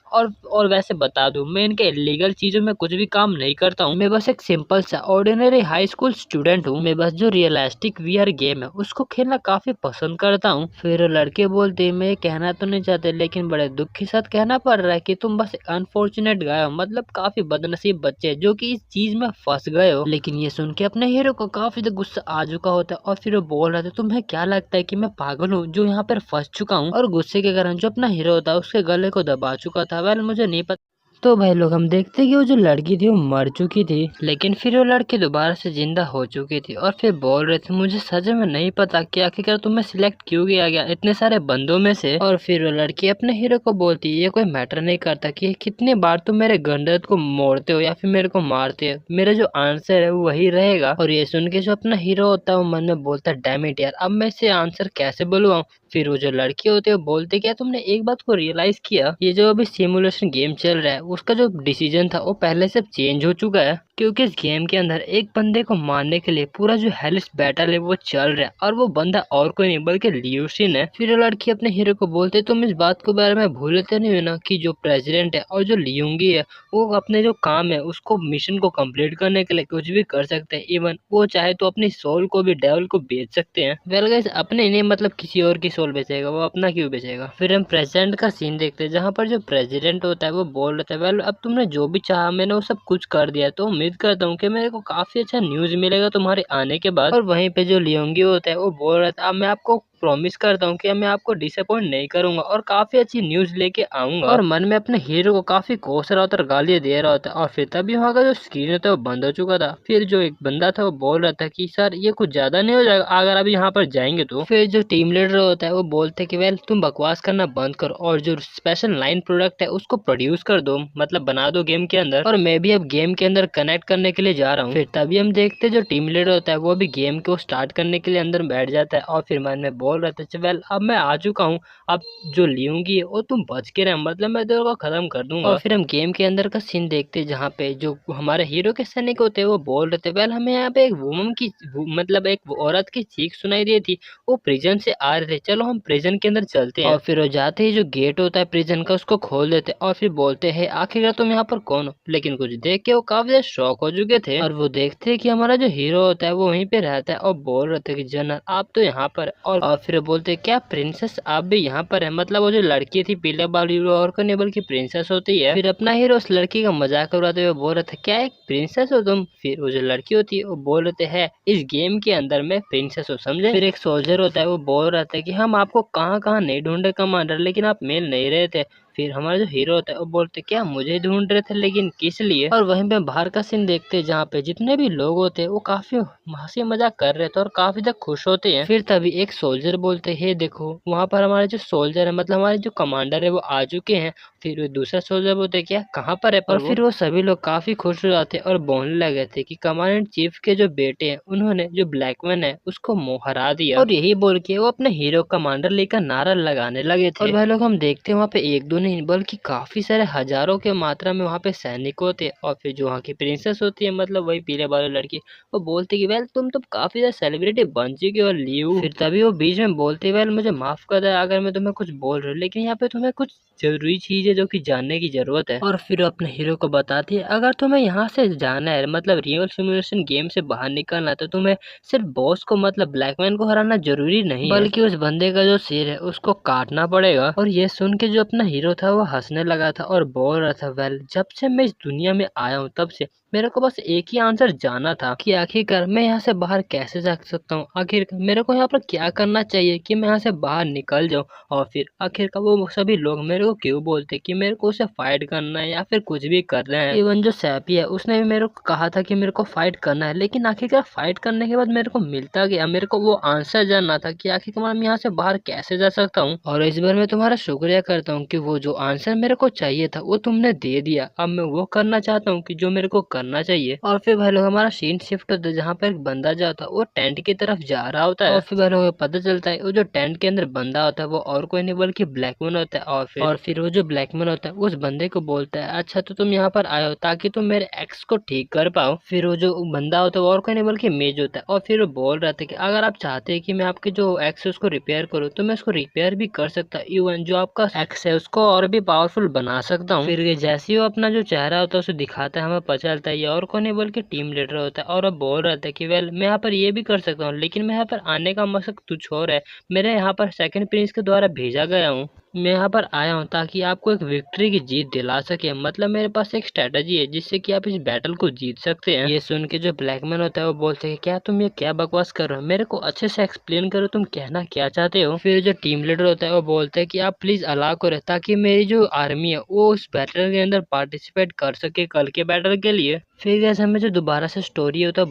और वैसे बता दूं मैं इनके इलीगल चीजों में कुछ भी काम नहीं करता हूँ, मैं बस एक सिंपल सा ऑर्डिनरी हाई स्कूल स्टूडेंट हूँ। मैं बस जो रियलिस्टिक वीआर गेम है उसको खेलना काफी पसंद करता हूँ। फिर लड़के बोलते मैं कहना तो नहीं चाहते लेकिन बड़े दुख के साथ कहना पड़ रहा है कि तुम बस एक अनफॉर्चुनेट गाय हो, मतलब काफी बदनसीब बच्चे जो कि इस चीज में फंस गए हो। लेकिन ये सुन के अपने हीरो को काफी गुस्सा आ चुका होता है और फिर वो बोल रहा था तुम्हें क्या लगता है कि मैं पागल हूँ जो यहाँ पर फंस चुका हूँ। और गुस्से के कारण जो अपना हीरो था उसके गले को दबा चुका था। वेल मुझे नहीं पता। तो भाई लोग हम देखते कि वो जो लड़की थी वो मर चुकी थी लेकिन फिर वो लड़की दोबारा से जिंदा हो चुकी थी और फिर बोल रहे थे मुझे सच में नहीं पता कि आखिरकार तुम्हें सिलेक्ट क्यों किया गया इतने सारे बंदों में से। और फिर वो लड़की अपने हीरो को बोलती है ये कोई मैटर नहीं करता कि कितनी बार तुम मेरे गंडत को मोड़ते हो या फिर मेरे को मारते हो, मेरा जो आंसर है वो वही रहेगा। और ये सुन के जो अपना हीरो होता है वो मन में बोलता है डैम इट यार अब मैं इसे आंसर कैसे बुलवाऊं। फिर वो जो लड़की होती है वो बोलते क्या तुमने एक बात को रियलाइज किया ये जो अभी सिमुलेशन गेम चल रहा है उसका जो डिसीजन था वो पहले से चेंज हो चुका है, क्योंकि इस गेम के अंदर एक बंदे को मारने के लिए पूरा जो हेलिस बैटल है वो चल रहा है और वो बंदा और कोई नहीं बल्कि लियूसिन है। फिर वो लड़की अपने हीरो को बोलते तुम इस बात के बारे में भूलते नहीं हो ना कि जो प्रेसिडेंट है और जो लियोंगी है वो अपने जो काम है उसको मिशन को कंप्लीट करने के लिए कुछ भी कर सकते हैं, इवन वो चाहे तो अपनी सोल को भी डेविल को बेच सकते हैं। वेल गाइस अपने नहीं मतलब किसी और की सोल बेचेगा, वो अपना क्यों बेचेगा। फिर हम प्रेसिडेंट का सीन देखते हैं जहाँ पर जो प्रेसिडेंट होता है वो बोल रहा था वेल अब तुमने जो भी चाहा मैंने वो सब कुछ कर दिया, तो उम्मीद करता हूँ कि मेरे को काफी अच्छा न्यूज मिलेगा तुम्हारे आने के बाद। और वहीं पे जो लियोंगी होता है वो बोल रहा था अब मैं आपको प्रॉमिस करता हूँ कि मैं आपको डिसअपॉइंट नहीं करूंगा और काफी अच्छी न्यूज लेके आऊंगा। और मन में अपने हीरो को काफी कोस रहा होता और गालियां दे रहा होता और फिर तभी वहाँ का जो स्क्रीन होता है वो बंद हो चुका था। फिर जो एक बंदा था वो बोल रहा था कि सर ये कुछ ज्यादा नहीं हो जाएगा अगर आप यहाँ पर जाएंगे तो। फिर जो टीम लीडर होता है वो बोलते कि वेल तुम बकवास करना बंद करो और जो स्पेशल लाइन प्रोडक्ट है उसको प्रोड्यूस कर दो, मतलब बना दो गेम के अंदर, और मैं भी अब गेम के अंदर कनेक्ट करने के लिए जा रहा हूँ। फिर तभी हम देखते जो टीम लीडर होता है वो भी गेम को स्टार्ट करने के लिए अंदर बैठ जाता है और फिर मन में बोल बोल रहे थे वेल अब मैं आ चुका हूँ, अब जो लूंगी और तुम बच के रहे, मतलब मैं तेरे को खत्म कर दूंगा। और फिर हम गेम के अंदर का सीन देखते हैं जहाँ पे जो हमारे हीरो के सैनिक होते हैं वो बोल रहे थे वेल हमें यहाँ पे एक वुमन की मतलब एक औरत की चीख सुनाई दी थी, वो प्रिजन से आ रहे थे, चलो हम प्रिजन के अंदर चलते हैं। और फिर वो जाते ही जो गेट होता है प्रिजन का उसको खोल देते और फिर बोलते हैं आखिरकार तुम यहाँ पर कौन हो, लेकिन कुछ देख के वो काफी ज्यादा शॉक हो चुके थे और वो देखते हैं कि हमारा जो हीरो होता है वो वहीं पे रहता है और बोल रहे थे कि जनरल आप तो यहाँ पर, और फिर बोलते क्या प्रिंसेस आप भी यहाँ पर है, मतलब वो जो लड़की थी पीले बाल और को नहीं बल्कि प्रिंसेस होती है। फिर अपना हीरो उस लड़की का मजाक उड़ाते हुए बोल रहे थे क्या एक प्रिंसेस हो तुम, फिर वो जो लड़की होती है वो बोल रहे थे इस गेम के अंदर मैं प्रिंसेस हो समझे। फिर एक सोल्जर होता है वो बोल रहा था कि हम आपको कहाँ कहाँ नहीं ढूंढे कमांडर, लेकिन आप मिल नहीं रहे थे। फिर हमारा जो हीरो होता है वो बोलते क्या मुझे ढूंढ रहे थे लेकिन किस लिए। और वहीं पे बाहर का सीन देखते हैं जहाँ पे जितने भी लोग होते हैं वो काफी हंसी मजाक कर रहे थे और काफी ज्यादा खुश होते हैं। फिर तभी एक सोल्जर बोलते हैं देखो वहाँ पर हमारे जो सोल्जर है मतलब हमारे जो कमांडर है वो आ चुके हैं। फिर वो दूसरा सोल्जर बोलते क्या कहाँ पर है, और फिर वो सभी लोग काफी खुश हो जाते और बोलने लगे थे कि कमांडेंट चीफ के जो बेटे हैं उन्होंने जो ब्लैकमैन है उसको हरा दिया। और यही बोल के वो अपने हीरो कमांडर लेकर नारा लगाने लगे थे। और वह लोग हम देखते हैं वहाँ पे एक दो नहीं बल्कि काफी सारे हजारों के मात्रा में वहाँ पे सैनिक होते हैं। और फिर जो वहाँ की प्रिंसेस होती है मतलब वही पीले बाल लड़की, वो बोलती कि वेल तुम तो काफी ज्यादा सेलिब्रिटी बन चुकी हो लीव। फिर तभी वो बीच में बोलती वेल मुझे माफ कर दे अगर मैं तुम्हें कुछ बोल रही हूँ, लेकिन यहाँ पे तुम्हें कुछ जरूरी चीज है जो कि जानने की जरूरत है। और फिर अपने हीरो को बताती है अगर तुम्हें यहाँ से जाना है मतलब रियल सिमुलेशन गेम से बाहर निकलना है तो तुम्हें सिर्फ बॉस को मतलब ब्लैकमैन को हराना जरूरी नहीं है बल्कि उस बंदे का जो सिर है उसको काटना पड़ेगा। और ये सुन के जो अपना हीरो था वो हंसने लगा था और बोल रहा था वेल जब से मैं इस दुनिया में आया हूँ तब से मेरे को बस एक ही आंसर जाना था कि आखिरकार मैं यहाँ से बाहर कैसे जा सकता हूँ, आखिरकार मेरे को यहाँ पर क्या करना चाहिए कि मैं यहाँ से बाहर निकल जाऊँ। और फिर आखिरकार वो सभी लोग मेरे को क्यों बोलते कि मेरे को उसे फाइट करना है या फिर कुछ भी करना है। इवन जो सैपी है उसने भी मेरे को कहा था कि मेरे को फाइट करना है, लेकिन आखिरकार फाइट करने के बाद मेरे को मिलता गया, मेरे को वो आंसर जानना था कि आखिरकार मैं यहाँ से बाहर कैसे जा सकता हूँ। और इस बार मैं तुम्हारा शुक्रिया करता हूँ कि वो जो आंसर मेरे को चाहिए था वो तुमने दे दिया, अब मैं वो करना चाहता हूँ कि जो मेरे को करना चाहिए। और फिर भाई लोग हमारा सीन शिफ्ट होता है जहाँ पर एक बंदा जाता है वो टेंट की तरफ जा रहा होता है। और फिर भाई लोग पता चलता है वो जो टेंट के अंदर बंदा होता है वो और कोई नहीं बल्कि ब्लैकमैन होता है। और फिर वो जो ब्लैकमैन होता है उस बंदे को बोलता है अच्छा तो तुम यहाँ पर आए हो ताकि तुम मेरे एक्स को ठीक कर पाओ। फिर वो जो बंदा होता है वो और कोई नहीं बल्कि मेज होता है। और फिर वो बोल रहा था कि अगर आप चाहते हैं कि मैं आपके जो एक्स है उसको रिपेयर करूँ तो मैं उसको रिपेयर भी कर सकता हूँ, इवन जो आपका एक्स है उसको और भी पावरफुल बना सकता हूँ। फिर ये जैसे ही वो अपना जो चेहरा होता है उसे दिखाता है हमें पता चलता है ये और कोई नहीं बल्कि टीम लीडर होता है। और वो बोल रहा था कि वेल मैं यहाँ पर ये भी कर सकता हूँ लेकिन मैं यहाँ पर आने का मकसद कुछ और है, मेरे यहाँ पर सेकंड प्रिंस के द्वारा भेजा गया हूँ, मैं यहाँ पर आया हूँ ताकि आपको एक विक्ट्री की जीत दिला सके, मतलब मेरे पास एक स्ट्रेटजी है जिससे कि आप इस बैटल को जीत सकते हैं। ये सुन के जो ब्लैकमैन होता है वो बोलते हैं क्या तुम ये क्या बकवास कर रहे हो, मेरे को अच्छे से एक्सप्लेन करो तुम कहना क्या चाहते हो। फिर जो टीम लीडर होता है वो बोलते हैं कि आप प्लीज अलाउ करो ताकि मेरी जो आर्मी है वो उस बैटल के अंदर पार्टिसिपेट कर सके कल के बैटल के लिए। फिर जैसे हमें जो दोबारा से स्टोरी होता है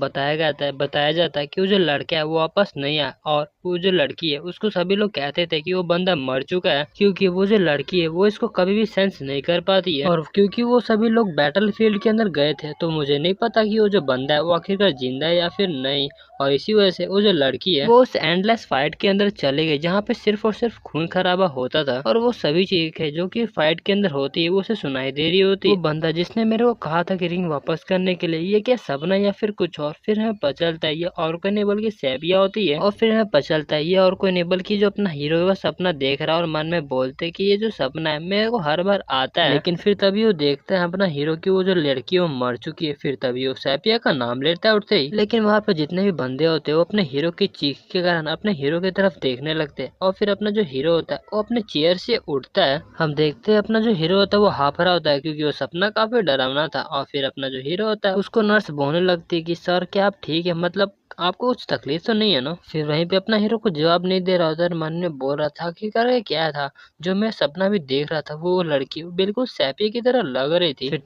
बताया जाता है कि वो जो लड़का है वो वापस नहीं आया और वो जो लड़की है उसको सभी लोग कहते थे कि वो बंदा मर चुका है, क्योंकि वो जो लड़की है वो इसको कभी भी सेंस नहीं कर पाती है। और क्योंकि वो सभी लोग बैटल फील्ड के अंदर गए थे तो मुझे नहीं पता कि वो जो बंदा है वो आखिरकार जिंदा है या फिर नहीं। और इसी वजह से वो जो लड़की है वो उस एंडलेस फाइट के अंदर चले गई जहाँ पे सिर्फ और सिर्फ खून खराबा होता था और वो सभी चीजें जो कि फाइट के अंदर होती है वो उसे सुनाई दे रही होती है। वो बंदा जिसने मेरे को कहा था कि रिंग वापस करने के लिए ये क्या सपना या फिर कुछ और, फिर हमें पता चलता है ये और कोई नहीं बल्कि सैबिया होती है। और फिर हमें पता चलता है ये और कोई नहीं बल्कि जो अपना हीरो है वो सपना देख रहा है और मन में बोलते कि ये जो सपना है मेरे को हर बार आता है, लेकिन फिर तभी वो देखता है अपना हीरो की वो जो लड़की है वो मर चुकी है। फिर तभी वो सैपिया का नाम लेता है उठते ही, लेकिन वहाँ पर जितने भी बंदे होते हैं वो अपने हीरो की चीख के कारण अपने हीरो की तरफ देखने लगते हैं। और फिर अपना जो हीरो होता है वो अपने चेयर से उठता है। हम देखते हैं अपना जो हीरो होता है वो हाफरा होता है क्योंकि वो सपना काफी डरावना था। और फिर अपना जो हीरो होता है उसको नर्स बोलने लगती है कि सर क्या आप ठीक है, मतलब आपको कुछ तकलीफ तो नहीं है ना। फिर वहीं पे अपना हीरो को जवाब नहीं दे रहा होता और मन में बोल रहा था कि करे क्या था, जो मैं सपना भी देख रहा था वो लड़की बिल्कुल सैपी की तरह लग रही थी। फिर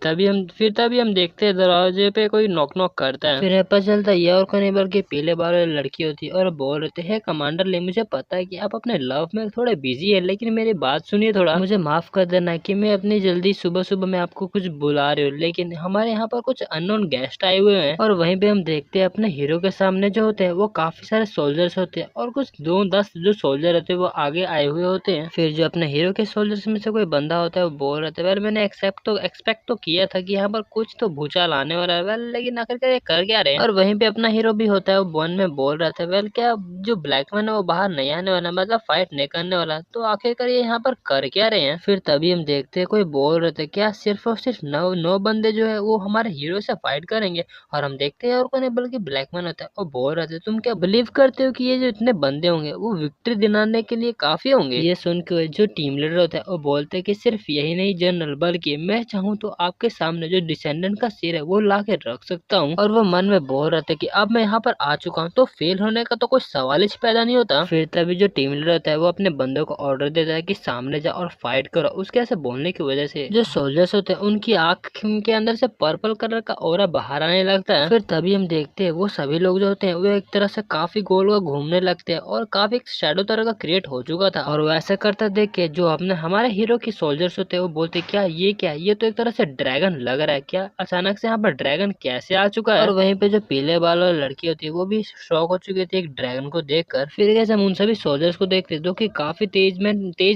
तभी हम देखते हैं दरवाजे पे कोई नॉक नॉक करता है। फिर पता चलता है ये और कोई नहीं बल्कि पीले बाल वाली लड़की होती है और बोल रहे थे कमांडर ले मुझे पता है कि आप अपने लव में थोड़े बिजी है, लेकिन मेरी बात सुनिए थोड़ा, मुझे माफ कर देना कि मैं अपनी जल्दी सुबह सुबह मैं आपको कुछ बुला रही हूँ, लेकिन हमारे यहाँ पर कुछ अननोन गेस्ट आए हुए हैं। और वहीं पे हम देखते हैं अपने हीरो के सामने सामने जो होते हैं वो काफी सारे सोल्जर्स होते हैं और कुछ 2-10 जो सोल्जर रहते हैं वो आगे आए हुए होते हैं। फिर जो अपने हीरो के सोल्जर्स में से कोई बंदा होता है वो बोल रहा था, वेल मैंने एक्सपेक्ट तो किया था कि यहाँ पर कुछ तो भूचाल आने वाला है, वेल लेकिन आखिरकार ये कर क्या रहे हैं। और वहीं पे अपना हीरो भी होता है, वो वन में बोल रहा था, वेल क्या जो ब्लैक मैन है वो बाहर नहीं आने वाला, मतलब फाइट नहीं करने वाला, तो आखिरकार ये यहाँ पर कर क्या रहे हैं। फिर तभी हम देखते हैं कोई बोल रहे थे क्या सिर्फ और सिर्फ 9 बंदे जो है वो हमारे हीरो से फाइट करेंगे। और हम देखते हैं और कोई नहीं बल्कि ब्लैक मैन होता है और बोल रहे थे, तुम क्या बिलीव करते हो कि ये जो इतने बंदे होंगे वो विक्ट्री दिलाने के लिए काफी होंगे। ये सुन के जो टीम लीडर होता है वो बोलते हैं कि सिर्फ यही नहीं जनरल, बल्कि मैं चाहूँ तो आपके सामने जो डिसेंडेंट का सिर है वो ला के रख सकता हूँ। और वो मन में बोल रहे थे कि अब मैं यहाँ पर आ चुका हूँ तो फेल होने का तो कोई सवाल ही पैदा नहीं होता। फिर तभी जो टीम लीडर होता है वो अपने बंदों को ऑर्डर देता है कि सामने जाओ और फाइट करो। उसके ऐसे बोलने की वजह से जो सोल्जर्स होते हैं उनकी आंख के अंदर से पर्पल कलर का ऑरा बाहर आने लगता है। फिर तभी हम देखते हैं वो सभी लोग जो होते हैं वो एक तरह से काफी गोल गोल घूमने लगते हैं और काफी एक शैडो तरह का क्रिएट हो चुका था। और वो ऐसा करता देख के जो अपने हमारे हीरो की सोल्जर्स होते हैं वो बोलते क्या ये तो एक तरह से ड्रैगन लग रहा है, क्या अचानक से यहाँ पर ड्रैगन कैसे आ चुका है। और वहीं पे जो पीले बाल वाली लड़की होती है वो भी शॉक हो चुकी थी एक ड्रैगन को देखकर। फिर कैसे हम उन सभी सोल्जर्स को देखते जो कि काफी तेज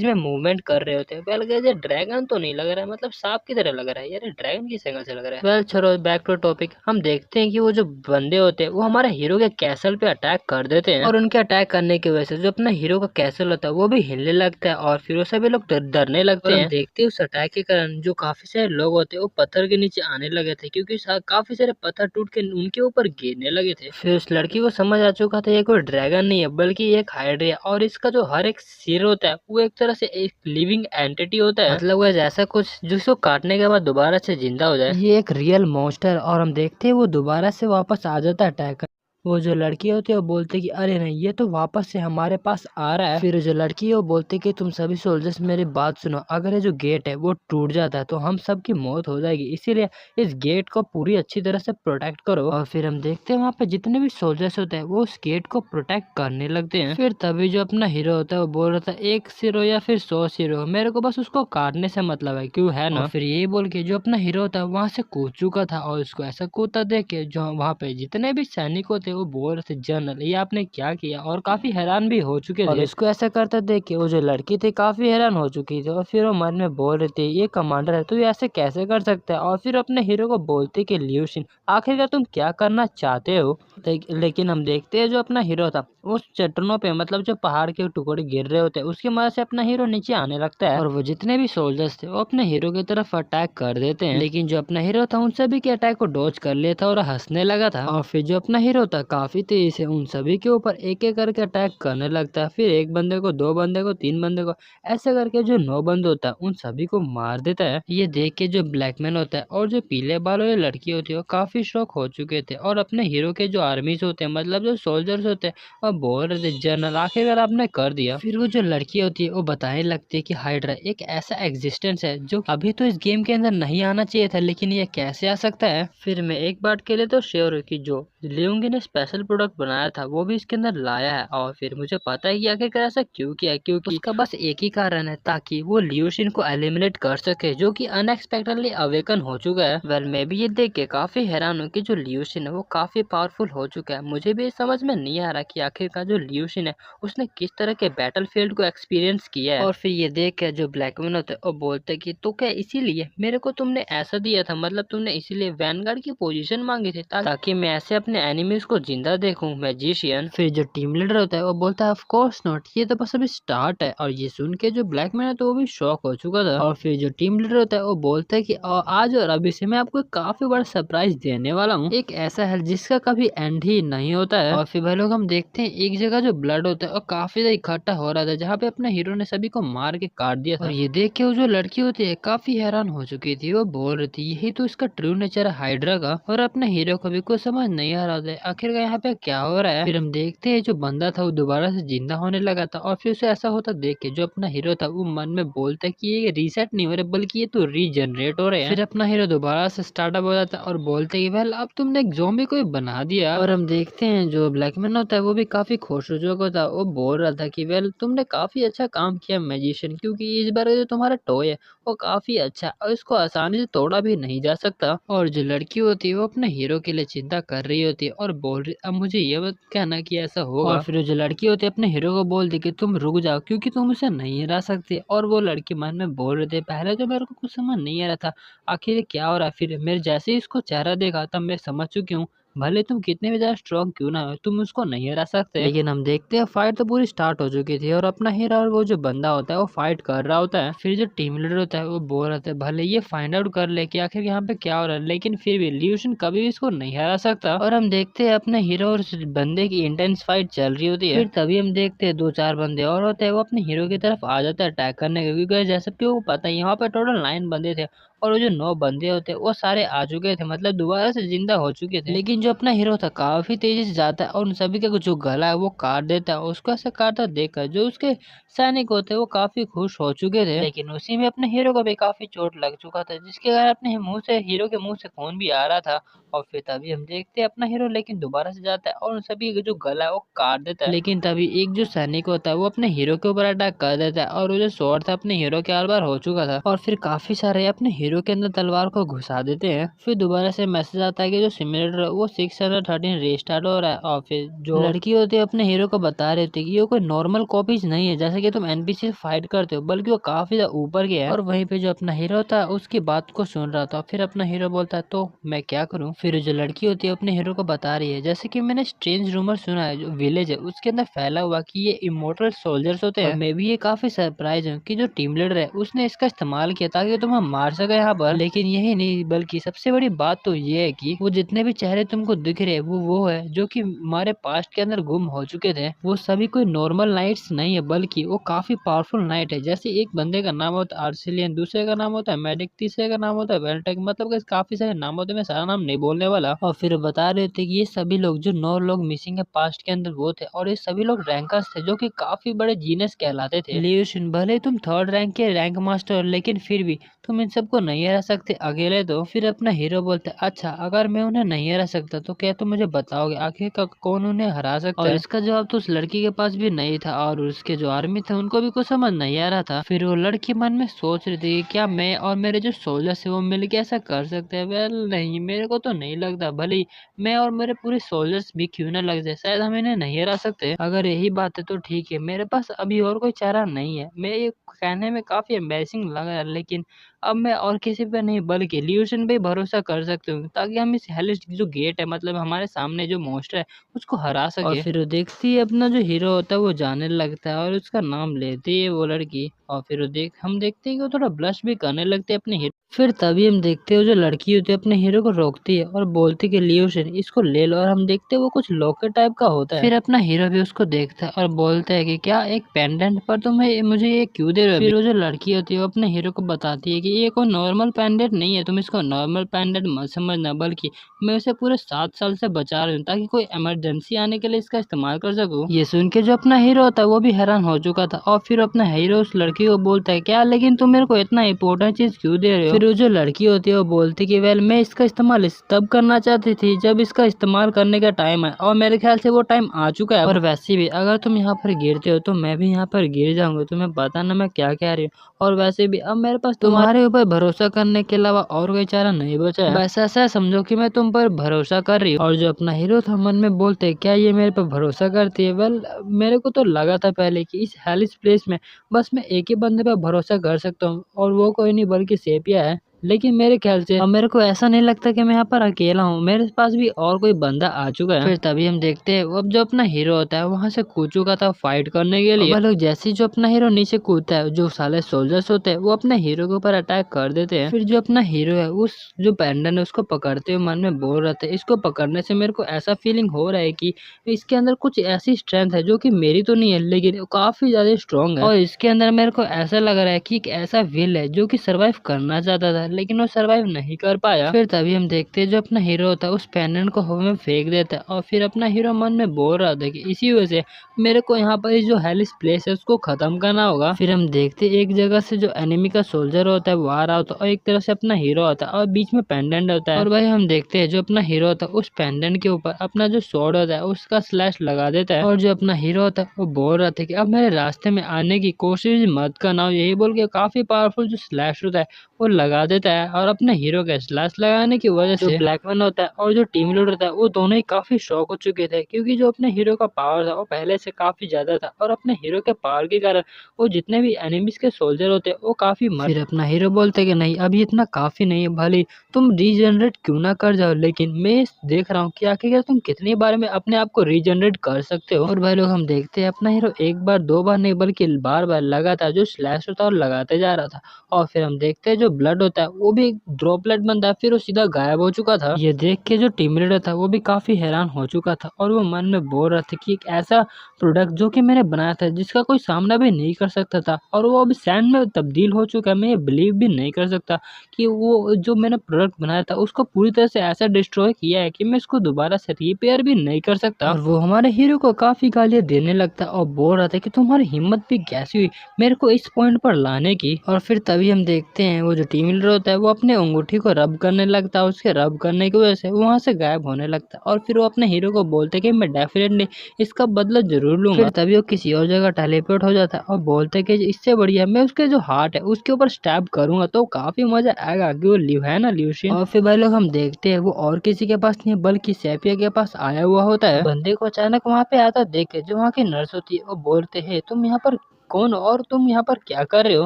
में मूवमेंट कर रहे होते हैं। वेल कैसे ड्रैगन तो नहीं लग रहा है, मतलब सांप की तरह लग रहा है यार, ड्रैगन की शक्ल से लग रहा है। वेल चलो बैक टू टॉपिक, हम देखते हैं कि वो जो बंदे होते हैं वो हमारे हीरो के कैसल पे अटैक कर देते हैं। और उनके अटैक करने की वजह से जो अपना हीरो का कैसल होता है वो भी हिलने लगता है और फिर वो सभी लोग डरने लगते हैं। देखते हैं उस अटैक के कारण जो काफी सारे लोग होते हैं वो पत्थर के नीचे आने लगे थे, क्योंकि काफी सारे पत्थर टूट के उनके ऊपर गिरने लगे थे। फिर उस लड़की को समझ आ चुका था ये कोई ड्रैगन नहीं है बल्कि एक हाइड्रा, और इसका जो हर एक सिर होता है वो एक तरह से एक लिविंग एंटिटी होता है, मतलब वो ऐसा कुछ जिसको काटने के बाद दोबारा से जिंदा हो जाए। ये एक रियल मॉन्स्टर। और हम देखते हैं वो दोबारा से वापस आ जाता है अटैक। वो जो लड़की होती है वो बोलते कि अरे नहीं ये तो वापस से हमारे पास आ रहा है। फिर जो लड़की है वो बोलते कि तुम सभी सोल्जर्स मेरी बात सुनो, अगर ये जो गेट है वो टूट जाता है तो हम सब की मौत हो जाएगी, इसीलिए इस गेट को पूरी अच्छी तरह से प्रोटेक्ट करो। और फिर हम देखते हैं वहाँ पे जितने भी सोल्जर्स होते हैं वो उस गेट को प्रोटेक्ट करने लगते हैं। फिर तभी जो अपना हीरो होता है वो बोल रहा था एक सिर हो या फिर 100 सिर हो, मेरे को बस उसको काटने से मतलब है, क्यों है ना। फिर यही बोल के जो अपना हीरो होता है वहाँ से कूद चुका था और उसको ऐसा कूदता देख के जो वहाँ पे जितने भी सैनिक होते वो बोल रहे थे जनरल ये आपने क्या किया, और काफी हैरान भी हो चुके थे। और इसको ऐसा करता देख के वो जो लड़की थी काफी हैरान हो चुकी थी और फिर वो मन में बोल रही थी ये कमांडर है तो ये ऐसे कैसे कर सकता है। और फिर अपने हीरो को बोलते कि लियूशिन आखिरकार तुम क्या करना चाहते हो। लेकिन हम देखते हैं जो अपना हीरो था उस चट्टानों पे, मतलब जो पहाड़ के टुकड़े गिर रहे होते हैं उसकी मदद से अपना हीरो नीचे आने लगता है और वो जितने भी सोल्जर्स थे वो अपने हीरो की तरफ अटैक कर देते हैं। लेकिन जो अपना हीरो था उन सभी के अटैक को डॉज कर लिया था और हंसने लगा था। और फिर जो अपना हीरो था काफी तेजी से उन सभी के ऊपर एक एक करके अटैक करने लगता है, फिर एक बंदे को, 2 बंदे को, 3 बंदे को, ऐसे करके जो 9 बंदे होता है उन सभी को मार देता है। ये देख के जो ब्लैकमैन होता है और जो पीले बाल वाली लड़की होती है वो काफी शॉक हो चुके थे और अपने हीरो के जो आर्मीज होते हैं, मतलब जो सोल्जर्स होते हैं, और बोल रहे थे जनरल आखिरकार आपने कर दिया। फिर वो जो लड़की होती है वो बताने लगती है कि हाइड्रा एक ऐसा एग्जिस्टेंस है जो अभी तो इस गेम के अंदर नहीं आना चाहिए था, लेकिन ये कैसे आ सकता है। फिर मैं एक बात के लिए तो श्योर हूँ कि जो लियोंगी ने स्पेशल प्रोडक्ट बनाया था वो भी इसके अंदर लाया है, और फिर मुझे पता है कि आखिरकार ऐसा क्यों किया, क्योंकि उसका बस एक ही कारण है, ताकि वो लियोशिन को एलिमिनेट कर सके जो कि अनएक्सपेक्टेडली अवेकन हो चुका है। वेल मैं भी ये देख के काफी हैरान हूँ कि जो लियोशिन है वो काफी पावरफुल हो चुका है। मुझे भी समझ में नहीं आ रहा कि आखिरकार जो लियोशिन है उसने किस तरह के बैटलफील्ड को एक्सपीरियंस किया है। और फिर ये देख के जो ब्लैकमैन होते हैं वो बोलते कि तो क्या इसीलिए मेरे को तुमने ऐसा दिया था, मतलब तुमने इसीलिए वैनगार्ड की पोजीशन मांगी थी ताकि मैं ऐसे अपने एनिमीज को जिंदा देखूं मैजिशियन। फिर जो टीम लीडर होता है वो बोलता है ऑफ कोर्स नॉट, ये तो बस अभी स्टार्ट है। और ये सुन के जो ब्लैकमैन है तो वो भी शॉक हो चुका था। और फिर जो टीम लीडर होता है वो बोलता है कि आज और अभी से मैं आपको एक काफी बड़ा सरप्राइज देने वाला हूँ, एक ऐसा है जिसका कभी एंड ही नहीं होता है। और फिर भाई लोग हम देखते हैं एक जगह जो ब्लड होता है और काफी ज्यादा इकट्ठा हो रहा था जहाँ पे अपने हीरो ने सभी को मार के काट दिया था। और ये देख के वो जो लड़की होती है काफी हैरान हो चुकी थी, वो बोल रही थी यही तो इसका ट्रू नेचर है हाइड्रा का। और अपने हीरो को भी कुछ समझ नहीं आ रहा था आखिर यहाँ पे क्या हो रहा है। फिर हम देखते हैं जो बंदा था वो दोबारा से जिंदा होने लगा था, और फिर उसे ऐसा होता देख के जो अपना हीरो था वो मन में बोलता है कि ये रीसेट नहीं हो रहे बल्कि ये तो रीजनरेट हो रहे हैं। फिर अपना हीरो दोबारा से स्टार्टअप हो जाता है और बोलते हैं वेल अब तुमने एक ज़ॉम्बी को ही बना दिया। और हम देखते हैं जो ब्लैकमैन होता है वो भी काफी खुश हो चुका था, वो बोल रहा था कि वेल तुमने काफी अच्छा काम किया मैजिशियन, क्योंकि इस बार जो तुम्हारा टॉय है वो काफी अच्छा है और इसको आसानी से तोड़ा भी नहीं जा सकता। और जो लड़की होती है वो अपने हीरो के लिए चिंता कर रही होती है और बोल बोल रही, अब मुझे ये मत कहना कि ऐसा होगा। और फिर जो लड़की होती है अपने हीरो को बोलती कि तुम रुक जाओ क्योंकि तुम उसे नहीं हरा सकते। और वो लड़की मन में बोल रहे थे, पहले तो मेरे को कुछ समझ नहीं आ रहा था आखिर ये क्या हो रहा है। फिर मेरे जैसे ही इसको चेहरा देखा तब मैं समझ चुकी हूँ, भले तुम कितने भी ज्यादा स्ट्रॉन्ग क्यों ना हो तुम उसको नहीं हरा सकते। लेकिन हम देखते हैं फाइट तो पूरी स्टार्ट हो चुकी थी और अपना हीरो और वो जो बंदा होता है वो फाइट कर रहा होता है। फिर जो टीम लीडर होता है वो बोल रहा था भले ये फाइंड आउट कर ले कि आखिर यहाँ पे क्या हो रहा है, लेकिन फिर भी ल्यूशन कभी भी इसको नहीं हरा सकता। और हम देखते हैं अपने हीरो और उस बंदे की इंटेंस फाइट चल रही होती है। फिर तभी हम देखते हैं 2-4 बंदे और होते हैं वो अपने हीरो की तरफ आ जाता है अटैक करने के, क्योंकि जैसे कि वो पता है यहाँ पे टोटल 9 बंदे थे और वो जो 9 बंदे होते वो सारे आ चुके थे, मतलब दोबारा से जिंदा हो चुके थे। लेकिन जो अपना हीरो था काफी तेजी से जाता है और उन सभी का जो गला है वो काट देता है। उसको ऐसा काटता देखकर जो उसके सैनिक होते वो काफी खुश हो चुके थे, लेकिन उसी में अपने हीरो को भी काफी चोट लग चुका था जिसके कारण अपने मुंह से हीरो के मुंह से खून भी आ रहा था। और फिर तभी हम देखते हैं अपना हीरो लेकिन दोबारा से जाता है और उन सभी का जो गला है वो काट देता है। लेकिन तभी एक जो सैनिक होता है वो अपने हीरो के ऊपर अटैक कर देता है और वो जो स्वॉर्ड था अपने हीरो के आर पार हो चुका था और फिर काफी सारे अपने हीरो के अंदर तलवार को घुसा देते हैं। फिर दोबारा से मैसेज आता है कि जो सिमुलेटर है वो 613 रीस्टार्ट हो रहा है। और फिर जो लड़की होती है अपने हीरो को बता रही थी कि ये कोई नॉर्मल कॉपीज नहीं है जैसे कि तुम एनपीसी से फाइट करते हो, बल्कि वो काफी ज्यादा ऊपर गया है। और वहीं पे जो अपना हीरो था उसकी बात को सुन रहा था। फिर अपना हीरो बोलता है तो मैं क्या करूँ। फिर जो लड़की होती है अपने हीरो को बता रही है जैसे कि मैंने स्ट्रेंज रूमर सुना है जो विलेज है उसके अंदर फैला हुआ कि ये इमोर्टल सोल्जर्स होते हैं। मैं भी ये काफी सरप्राइज हूँ कि जो टीम लीडर है उसने इसका इस्तेमाल किया ताकि तुम्हें मार सके यहाँ पर। लेकिन यही नहीं बल्कि सबसे बड़ी बात तो ये है कि वो जितने भी चेहरे तुमको दिख रहे हैं वो है जो कि हमारे पास्ट के अंदर गुम हो चुके थे। वो सभी कोई नॉर्मल नाइट्स नहीं है बल्कि वो काफी पावरफुल नाइट है। जैसे एक बंदे का नाम होता है आर्सिलियन, दूसरे का नाम होता है मेडिक, तीसरे का नाम होता है वेल्टेक, मतलब कि काफी सारे नाम होते हैं, मैं सारा नाम नहीं बोलने वाला। और फिर बता रहे थे कि ये सभी लोग जो 9 लोग मिसिंग है पास्ट के अंदर वो थे और ये सभी लोग रैंकर्स थे जो कि काफी बड़े जीनियस कहलाते थे। ल्यूशन भले तुम 3rd रैंक के रैंक मास्टर हो लेकिन फिर भी तुम इन सबको नहीं हरा सकते अकेले। तो फिर अपना हीरो बोलता है अच्छा अगर मैं उन्हें नहीं हरा सकता तो क्या तुम मुझे बताओगे आखिर कौन उन्हें हरा सकता है। और इसका जवाब तो उस लड़की के पास भी नहीं था और उसके जो आर्मी थे उनको भी कुछ समझ नहीं आ रहा था। फिर वो लड़की मन में सोच रही थी क्या मैं और मेरे जो सोल्जर्स है वो मिलके ऐसा कर सकते हैं। वेल नहीं, मेरे को तो नहीं लगता, भले ही मैं और मेरे पूरे सोल्जर्स भी क्यों ना लग जाए शायद हम इन्हें नहीं हरा सकते। अगर यही बात है तो ठीक है, मेरे पास अभी और कोई चारा नहीं है। मैं ये कहने में काफी एम्बैरेसिंग लग रहा है लेकिन अब मैं और किसी पे नहीं बल्कि ल्यूशन पे भरोसा कर सकती हूँ ताकि हम इस हेलिस जो गेट है मतलब हमारे सामने जो मॉन्स्टर है उसको हरा सके। और फिर वो देखती है अपना जो हीरो होता है वो जाने लगता है और उसका नाम लेती है वो लड़की। और फिर वो हम देखते हैं कि वो थोड़ा ब्लश भी करने लगते हैं अपने हीरो। फिर तभी हम देखते हैं जो लड़की होती है अपने हीरो को रोकती है और बोलती है कि ल्यूशन इसको ले लो। और हम देखते हैं वो कुछ लॉकेट टाइप का होता है। फिर अपना हीरो भी उसको देखता है और बोलता है कि क्या एक पेंडेंट पर तुम्हें मुझे ये क्यों दे रहे हो। फिर वो जो लड़की होती है वो अपने हीरो को बताती है कि ये कोई नॉर्मल पेंडेंट नहीं है, तुम इसको नॉर्मल पेंडेंट मत समझना, बल्कि मैं उसे पूरे 7 साल से बचा रही हूँ ताकि कोई इमरजेंसी आने के लिए इसका इस्तेमाल कर सकूँ। ये सुन के जो अपना हीरो होता है वो भी हैरान हो चुका था और फिर अपना हीरो उस लड़की को बोलता है क्या लेकिन तुम मेरे को इतना इंपॉर्टेंट चीज क्यों दे रहे हो। फिर वो जो लड़की होती है वो बोलती कि वेल मैं इसका इस्तेमाल तब करना चाहती थी जब इसका इस्तेमाल करने का टाइम है और मेरे ख्याल से वो टाइम आ चुका है। और वैसे भी अगर तुम यहाँ पर गिरते हो तो मैं भी यहाँ पर गिर जाऊंगा, तुम्हें पता ना मैं क्या कह रही हूँ। और वैसे भी अब मेरे पास तुम्हारे ऊपर भरोसा करने के अलावा और कोई चारा नहीं बचा है, बस ऐसा समझो कि मैं तुम पर भरोसा कर रही हूँ। और जो अपना हीरो था मन में बोलते क्या ये मेरे पर भरोसा करती है। वेल मेरे को तो लगा था पहले कि इस हेलिस प्लेस में बस मैं एक ही बंदे पर भरोसा कर सकता हूँ और वो कोई नहीं बल्कि सेपिया है। लेकिन मेरे ख्याल से अब मेरे को ऐसा नहीं लगता कि मैं यहाँ पर अकेला हूँ, मेरे पास भी और कोई बंदा आ चुका है। फिर तभी हम देखते हैं अब जो अपना हीरो होता है वहां से कूद चुका था फाइट करने के लिए। लोग जैसे ही जो अपना हीरो नीचे कूदता है जो साले सोल्जर्स होते हैं वो अपने हीरो के ऊपर अटैक कर देते हैं। फिर जो अपना हीरो है उस जो पेंडन है उसको पकड़ते हुए मन में बोल रहा था इसको पकड़ने से मेरे को ऐसा फीलिंग हो रहा है कि इसके अंदर कुछ ऐसी स्ट्रेंथ है जो कि मेरी तो नहीं है लेकिन काफी ज्यादा स्ट्रॉन्ग है। और इसके अंदर मेरे को ऐसा लग रहा है कि एक ऐसा विल है जो कि सर्वाइव करना चाहता था लेकिन वो सरवाइव नहीं कर पाया। फिर तभी हम देखते हैं जो अपना हीरो होता है उस पेंडेंट को हवा में फेंक देता है और फिर अपना हीरो मन में बोल रहा था कि इसी वजह से मेरे को यहाँ पर जो हेलिस प्लेस है उसको खत्म करना होगा। फिर हम देखते एक जगह से जो एनिमी का सोल्जर होता है वो आ रहा होता है और एक तरफ से अपना हीरो होता है और बीच में पेंडेंट होता है। और भाई हम देखते हैं जो अपना हीरो होता है उस पेंडेंट के ऊपर अपना जो स्वॉर्ड होता है उसका स्लैश लगा देता है। और जो अपना हीरो होता है वो बोल रहा था कि अब मेरे रास्ते में आने की कोशिश मत करना, यही बोल के काफी पावरफुल जो स्लैश होता है वो लगा देता देता है और अपने हीरो के स्लैश लगाने की वजह से जो ब्लैकमैन होता है और जो टीम लीडर होता है वो दोनों ही काफी शॉक हो चुके थे, क्योंकि जो अपने हीरो का पावर था वो पहले से काफी ज्यादा था और अपने हीरो के पावर के कारण वो जितने भी एनिमीज के सोल्जर होते वो काफी मर। फिर अपना हीरो बोलते कि नहीं अभी इतना काफी नहीं है, भले तुम रीजनरेट क्यों ना कर जाओ, लेकिन मैं देख रहा हूँ कि आखिरकार तुम कितनी बार में अपने आप को रीजनरेट कर सकते हो। और भाई लोग हम देखते हैं अपना हीरो एक बार दो बार नहीं बल्कि बार बार लगातार जो स्लैश होता है और लगाते जा रहा था। और फिर हम देखते हैं जो ब्लड होता है वो भी ड्रॉपलेट बनता है, फिर वो सीधा गायब हो चुका था। ये देख के जो टीम लीडर था वो भी काफी हैरान हो चुका था और वो मन में बोल रहा था कि एक ऐसा प्रोडक्ट जो कि मैंने बनाया था जिसका कोई सामना भी नहीं कर सकता था और वो अभी सैंड में तब्दील हो चुका है। मैं ये बिलीव भी नहीं कर सकता कि वो जो मैंने प्रोडक्ट बनाया था उसको पूरी तरह से ऐसा डिस्ट्रॉय किया है कि मैं इसको दोबारा से रिपेयर भी नहीं कर सकता। और वो हमारे हीरो को काफी गालियां देने लगता और बोल रहा था कि तुम्हारी हिम्मत भी कैसी हुई मेरे को इस पॉइंट पर लाने की। और फिर तभी हम देखते हैं वो जो टीम लीडर होता है वो अपने अंगूठी को रब करने लगता है, उसके रब करने की वजह से वहां से गायब होने लगता है और फिर वो अपने हीरो को बोलते हैं कि मैं डेफिनेटली इसका बदला जरूर लूंगा। फिर तभी वो किसी और जगह टेलीपोर्ट हो जाता है और बोलते हैं कि इससे बढ़िया मैं उसके जो हार्ट है उसके ऊपर स्टैब करूंगा तो काफी मजा आएगा कि वो लिव है ना ल्यूशियन। और फिर भाई लोग हम देखते हैं वो और किसी के पास नहीं बल्कि सेपिया के पास आया हुआ होता है। बंदे को अचानक वहाँ पे आता देख के जो वहाँ की नर्स होती है वो बोलते हैं तुम यहाँ पर कौन और तुम यहाँ पर क्या कर रहे हो।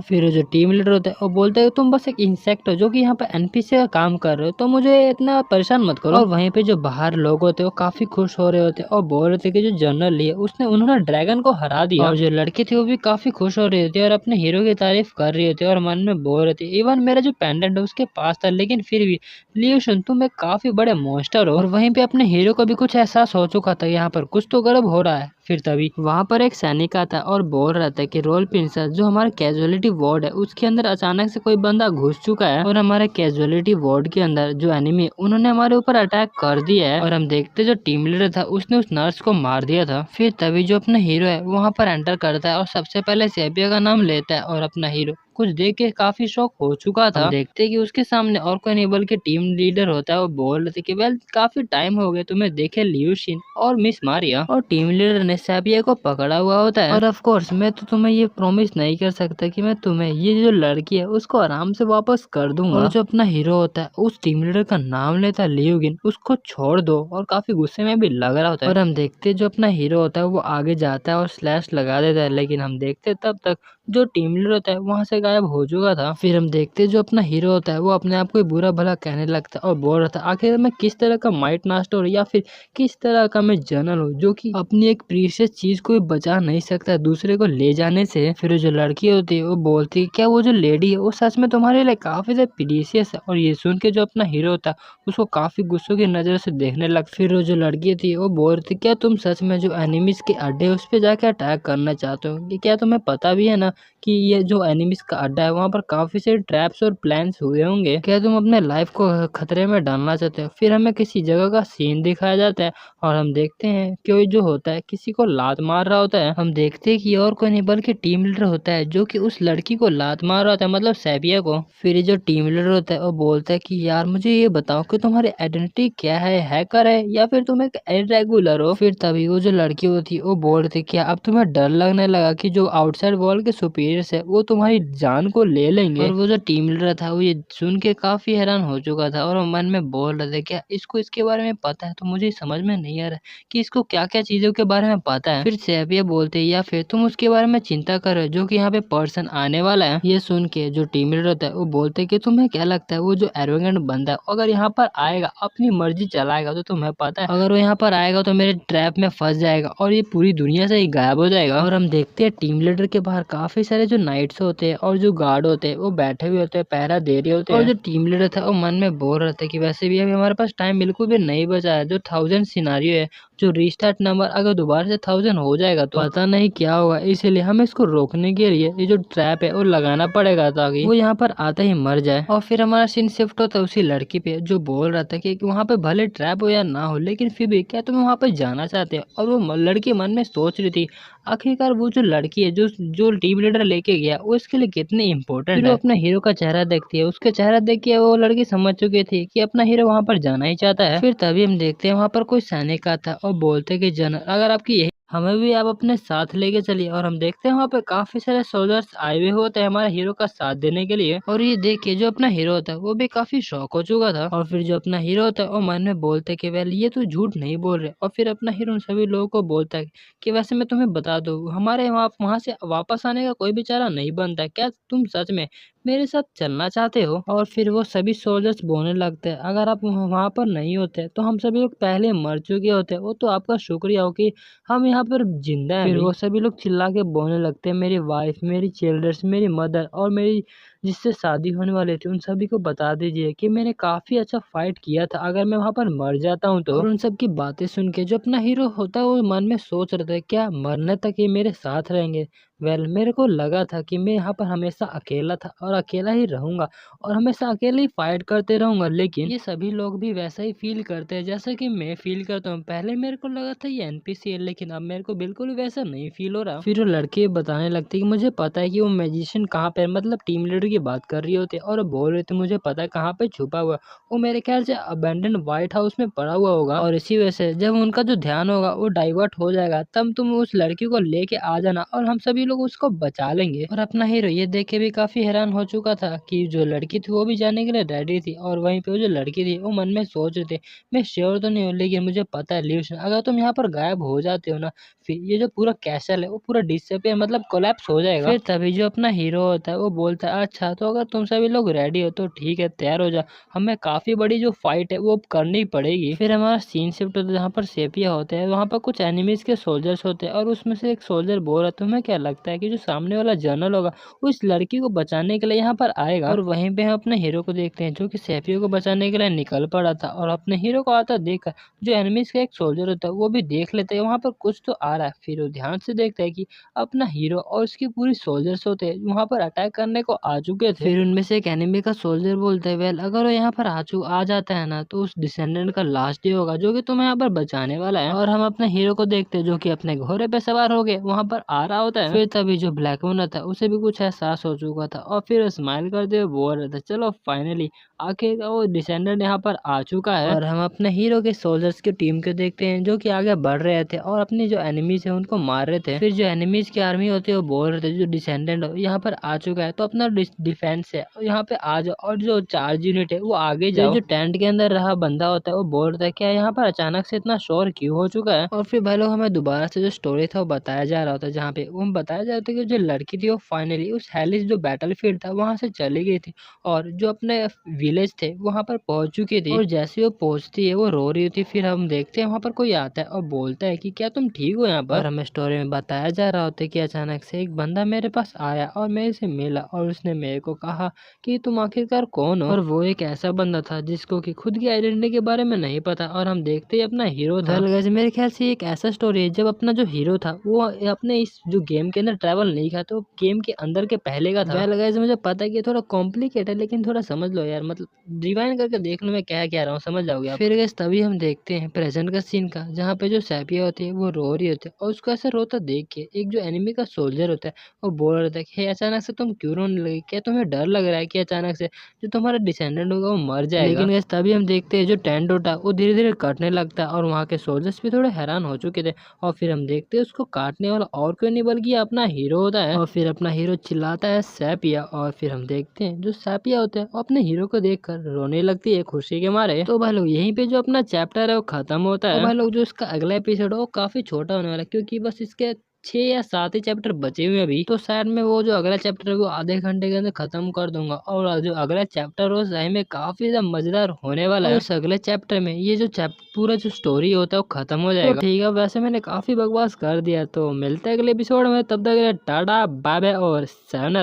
फिर जो टीम लीडर होता है वो बोलते है तुम बस एक इंसेक्ट हो जो कि यहाँ पे एनपीसी का काम कर रहे हो, तो मुझे इतना परेशान मत करो। और वहीं पे जो बाहर लोग होते हैं वो काफी खुश हो रहे होते हैं और बोल रहे थे कि जो जनरल ली है उसने उन्होंने ड्रैगन को हरा दिया। और जो लड़की थी वो भी काफी खुश हो रही थी और अपने हीरो की तारीफ कर रही थी और मन में बोल रहे थे इवन मेरा जो पेंडेंट है उसके पास था, लेकिन फिर भी लियोशन तुम एक काफी बड़े मॉन्स्टर हो। और वहीं पे अपने हीरो को भी कुछ एहसास हो चुका था यहाँ पर कुछ तो गड़बड़ हो रहा है। फिर तभी वहाँ पर एक सैनिक आता और बोल रहा था कि रोल प्रिंसेस जो हमारा कैजुअलिटी वार्ड है उसके अंदर अचानक से कोई बंदा घुस चुका है और हमारे कैजुअलिटी वार्ड के अंदर जो एनिमी उन्होंने हमारे ऊपर अटैक कर दिया है। और हम देखते जो टीम लीडर था उसने उस नर्स को मार दिया था। फिर तभी जो अपना हीरो है वहाँ पर एंटर करता है और सबसे पहले सेपिया का नाम लेता है और अपना हीरो कुछ देख के काफी शौक हो चुका था। हम देखते कि उसके सामने और कोई नहीं बल्कि टीम लीडर होता है। वो बोल रहे थे कि वेल काफी टाइम हो गया तुम्हें देखे लियूशिन और मिस मारिया। और टीम लीडर ने सैपिया को पकड़ा हुआ होता है और ऑफ कोर्स मैं तो तुम्हें ये प्रॉमिस नहीं कर सकता कि मैं तुम्हें ये जो लड़की है उसको आराम से वापस कर दूंगा। और जो अपना हीरो होता है उस टीम लीडर का नाम लेता है लियोगिन, उसको छोड़ दो और काफी गुस्से में भी लग रहा होता है। और हम देखते जो अपना हीरो होता है वो आगे जाता है और स्लैश लगा देता है, लेकिन हम देखते तब तक जो टीम लीडर होता है वहां से गायब हो चुका था। फिर हम देखते जो अपना हीरो होता है वो अपने आप को बुरा भला कहने लगता है और बोल रहा था आखिर मैं किस तरह का माइट मास्टर हूँ या फिर किस तरह का मैं जनरल हूँ जो कि अपनी एक प्रीशियस चीज को भी बचा नहीं सकता दूसरे को ले जाने से। फिर जो लड़की होती है वो बोलती है क्या वो जो लेडी है वो सच में तुम्हारे लिए काफी ज्यादा प्रीशियस है। और ये सुन के जो अपना हीरो होता है उसको काफी गुस्सों की नजर से देखने लग। फिर वो जो लड़की थी वो बोल रही थी क्या तुम सच में जो एनिमीज के अड्डे उस पर जाके अटैक करना चाहते हो, कि क्या तुम्हें पता भी है ना कि ये जो एनिमीज का अड्डा है वहाँ पर काफी सारे ट्रैप्स और प्लान्स हुए होंगे, क्या तुम अपने लाइफ को खतरे में डालना चाहते हो। फिर हमें किसी जगह का सीन दिखाया जाता है और हम देखते हैं कि जो होता है किसी को लात मार रहा होता है। हम देखते हैं कि और कोई नहीं बल्कि टीम लीडर होता है जो कि उस लड़की को लात मार रहा होता है, मतलब सैबिया को। फिर जो टीम लीडर होता है वो बोलता है कि यार मुझे ये बताओ कि तुम्हारी आइडेंटिटी क्या है, हैकर है या फिर तुम एक इरेगुलर हो। फिर तभी वो जो लड़की होती है वो बोल रही थी क्या अब तुम्हें डर लगने लगा कि जो आउटसाइड वर्ल्ड के सुपीरियर्स है वो तुम्हारी जान को ले लेंगे। और वो जो टीम लीडर था वो ये सुन के काफी हैरान हो चुका था और वो मन में बोल रहे थे क्या इसको इसके बारे में पता है, तो मुझे समझ में नहीं आ रहा कि इसको क्या क्या चीजों के बारे में पता है। फिर सैबिया बोलते हैं या फिर तुम उसके बारे में चिंता कर रहे हो जो कि यहाँ पे पर्सन आने वाला है। ये सुन के जो टीम लीडर होता है वो बोलते हैं कि तुम्हें क्या लगता है वो जो एरोगेंट बंदा है अगर यहाँ पर आएगा अपनी मर्जी चलाएगा तो तुम्हें पता है अगर वो यहाँ पर आएगा तो मेरे ट्रैप में फंस जाएगा और ये पूरी दुनिया से ही गायब हो जाएगा। और हम देखते हैं टीम लीडर के बाहर काफी सारे जो नाइट्स होते हैं और जो गार्ड होते हैं वो बैठे हुए होते हैं, पहरा दे रहे होते हैं। और जो टीम लीडर था वो मन में बोल रहा था कि वैसे भी अभी हमारे पास टाइम बिल्कुल भी नहीं बचा है, जो 1000 सिनारियो है जो रिस्टार्ट नंबर अगर दोबारा से 1000 हो जाएगा तो पता नहीं क्या होगा, इसीलिए हमें इसको रोकने के लिए ये जो ट्रैप है वो लगाना पड़ेगा ताकि वो यहाँ पर आते ही मर जाए। और फिर हमारा सीन शिफ्ट होता है उसी लड़की पे जो बोल रहा था कि वहाँ पे भले ट्रैप हो या ना हो लेकिन फिर भी क्या तुम वहाँ पे जाना चाहते हो। और वो लड़की मन में सोच रही थी आखिरकार वो जो लड़की है जो जो टीम लीडर लेके गया वो इसके लिए कितनी इंपॉर्टेंट है। वो अपने हीरो का चेहरा देखती है, उसके चेहरा देख के वो लड़की समझ चुकी थी कि अपना हीरो वहाँ पर जाना ही चाहता है। फिर तभी हम देखते हैं वहाँ पर कोई सैनिक आता है और बोलते कि जनरल अगर आपकी यही हमें भी आप अपने साथ लेके चलिए। और हम देखते हैं वहाँ पे काफी सारे सोल्जर्स आए हुए होते हैं हमारे हीरो का साथ देने के लिए। और ये देख के जो अपना हीरो होता है वो भी काफी शॉक हो चुका था। और फिर जो अपना हीरो होता है वो मन में बोलते कि वेल ये तो झूठ नहीं बोल रहे। और फिर अपना हीरो उन सभी लोगों को बोलता है कि वैसे मैं तुम्हें बता दूं, हमारे वहाँ से वापस आने का कोई भी चारा नहीं बनता है, क्या तुम सच में मेरे साथ चलना चाहते हो? और फिर वो सभी सोल्जर्स बोलने लगते हैं अगर आप वहाँ पर नहीं होते तो हम सभी लोग पहले मर चुके होते। वो तो आपका शुक्रिया हो कि हम यहाँ पर जिंदा हैं। फिर वो सभी लोग चिल्ला के बोलने लगते हैं मेरी वाइफ, मेरी चिल्ड्रंस, मेरी मदर और मेरी जिससे शादी होने वाली थी उन सभी को बता दीजिए कि मैंने काफी अच्छा फाइट किया था, अगर मैं वहाँ पर मर जाता हूँ तो। और उन सब की बातें सुन के जो अपना हीरो होता है वो मन में सोच रहा था क्या मरने तक ये मेरे साथ रहेंगे? वेल मेरे को लगा था कि मैं यहाँ पर हमेशा अकेला था और अकेला ही रहूंगा और हमेशा अकेले ही फाइट करते रहूंगा। लेकिन ये सभी लोग भी वैसा ही फील करते हैं जैसा कि मैं फील करता हूँ। पहले मेरे को लगा था ये एनपीसी है, लेकिन अब मेरे को बिल्कुल वैसा नहीं फील हो रहा। फिर वो लड़के बताने लगते कि मुझे पता है कि वो मैजिशियन कहाँ पे है, मतलब टीम लीडर की बात कर रही होती है। और वो बोल रहे थे मुझे पता है कहाँ पे छुपा हुआ है। वो मेरे ख्याल से अबैंडन व्हाइट हाउस में पड़ा हुआ होगा। और इसी वजह से जब उनका जो ध्यान होगा वो डाइवर्ट हो जाएगा तब तुम उस लड़की को लेके आ जाना और हम सभी लोग उसको बचा लेंगे। और अपना हीरो ये देख के भी काफी हैरान हो चुका था कि जो लड़की थी वो भी जाने के लिए रेडी थी। और वहीं पे वो जो लड़की थी वो मन में सोच रही थी मैं श्योर तो नहीं हूँ लेकिन मुझे पता है ल्यूशन, अगर तुम यहाँ पर गायब हो जाते हो ना फिर ये जो पूरा कैसल है वो पूरा डिसअपियर मतलब कोलैप्स हो जाएगा। फिर तभी जो अपना हीरो होता है वो बोलता है अच्छा तो अगर तुम सभी लोग रेडी हो तो ठीक है तैयार हो जा, हमें काफी बड़ी जो फाइट है वो करनी पड़ेगी। फिर हमारा सीन शिफ्ट होता है जहाँ पर सेपिया होते हैं, वहाँ पर कुछ एनिमीज के सोल्जर्स होते हैं और उसमें से एक सोल्जर बोल रहा है तुम्हें क्या लगता है कि जो सामने वाला जनरल होगा उस लड़की को बचाने के लिए यहाँ पर आएगा? और वहीं पे हम अपने हीरो को देखते हैं जो कि सेपिया को बचाने के लिए निकल पड़ा था। और अपने हीरो को आता देखकर जो एनिमीज का एक सोल्जर होता है वो भी देख लेते हैं वहाँ पर कुछ तो आ रहा है। फिर वो ध्यान से देखता है कि अपना हीरो और उसकी पूरी सोल्जर्स होते हैं वहाँ पर अटैक करने को आ चुके थे। फिर उनमें से एक एनिमी का सोल्जर बोलता है वेल अगर वो यहाँ पर आ जाता है ना तो उस डिसेंडेंट का लास्ट डे होगा जो कि तुम्हें यहाँ पर बचाने वाला है। और हम अपने हीरो को देखते हैं जो कि अपने घोड़े पे सवार हो गए वहाँ पर आ रहा होता है। फिर तभी जो ब्लैक वन था उसे भी कुछ एहसास हो चुका था और फिर स्माइल करते हुए बोल रहा था चलो फाइनली आखिर वो डिसेंडेंट यहाँ पर आ चुका है। और हम अपने हीरो के सोल्जर्स की टीम को देखते हैं जो कि आगे बढ़ रहे थे और अपनी जो एनिमीज है उनको मार रहे थे। फिर जो एनिमीज की आर्मी होती है वो बोल रहे थे जो डिसेंडेंट यहाँ पर आ चुका है तो अपना डिफेंस है यहाँ पे आ जाओ और जो चार्ज यूनिट है वो आगे जाओ। जो टेंट के अंदर रहा बंदा होता है वो बोल रहा है क्या यहाँ पर अचानक से इतना शोर क्यों हो चुका है? और फिर भाई लोग हमें दोबारा से जो स्टोरी था वो बताया जा रहा होता है जहाँ पे वो बताया जा रहा था कि जो लड़की थी वो फाइनली उस हेलिस जो बैटल फील्ड था वहां से चली गई थी और जो अपने विलेज थे वहां पर पहुंच चुकी थी। और जैसे वो पहुंचती है वो रो रही थी। फिर हम देखते हैं वहां पर कोई आता है और बोलता है कि क्या तुम ठीक हो यहाँ पर? और हमें स्टोरी में बताया जा रहा होता है कि अचानक से एक बंदा मेरे पास आया और मेरे से मिला और उसने मेरे को कहा कि तुम आखिरकार कौन हो? और वो एक ऐसा बंदा था जिसको कि खुद की आइडेंटिटी के बारे में नहीं पता। और हम देखते ही अपना हीरो था। मेरे ख्याल से एक ऐसा स्टोरी है जब अपना जो हीरो था वो अपने इस जो गेम के अंदर ट्रैवल नहीं किया तो गेम के अंदर के पहले का था। वेल गाइस मुझे पता है कि थोड़ा कॉम्प्लिकेट है लेकिन थोड़ा समझ लो यार, मतलब रिवाइंड करके देख लो मैं क्या कह रहा हूँ, समझ जाओगे आप। फिर गाइस तभी हम देखते हैं प्रेजेंट का सीन का जहाँ पे जो सैपिया होती है वो रो रही होती है और उसको ऐसा रोता देख के एक जो एनिमी का सोल्जर होता है वो बोल रहा था कि अचानक से तुम क्यों रोने लगे, क्या तुम्हें डर लग रहा है कि अचानक से जो तुम्हारा डिसेंडेंट होगा वो मर जाएगा? लेकिन गाइस तभी हम देखते हैं जो टेंट होता है वो धीरे धीरे कटने लगता है और वहाँ के सोल्जर्स भी थोड़े हैरान हो चुके थे। और फिर हम देखते हैं उसको काटने वाला और कोई नहीं बल्कि अपना हीरो होता है। और फिर अपना हीरो चिल्लाता है सैपिया और फिर हम देखते हैं जो सैपिया होता है वो अपने हीरो को देखकर रोने लगती है खुशी के मारे। तो भाई लोग यहीं पे जो अपना चैप्टर है वो खत्म होता है। तो भाई लोग जो इसका अगला एपिसोड है वो काफी छोटा होने वाला है क्योंकि बस इसके 6 या 7 ही चैप्टर बचे हुए हैं अभी। तो शायद मैं वो जो अगला चैप्टर है वो आधे घंटे के अंदर खत्म कर दूंगा और जो अगला चैप्टर हो सही में काफी ज्यादा मजेदार होने वाला है। उस अगले चैप्टर में ये जो पूरा जो स्टोरी होता है वो खत्म हो जाएगा। तो ठीक है वैसे मैंने काफी बकवास कर दिया तो मिलते हैं अगले एपिसोड में, तब तक के लिए टाटा बाय बाय और sayonara।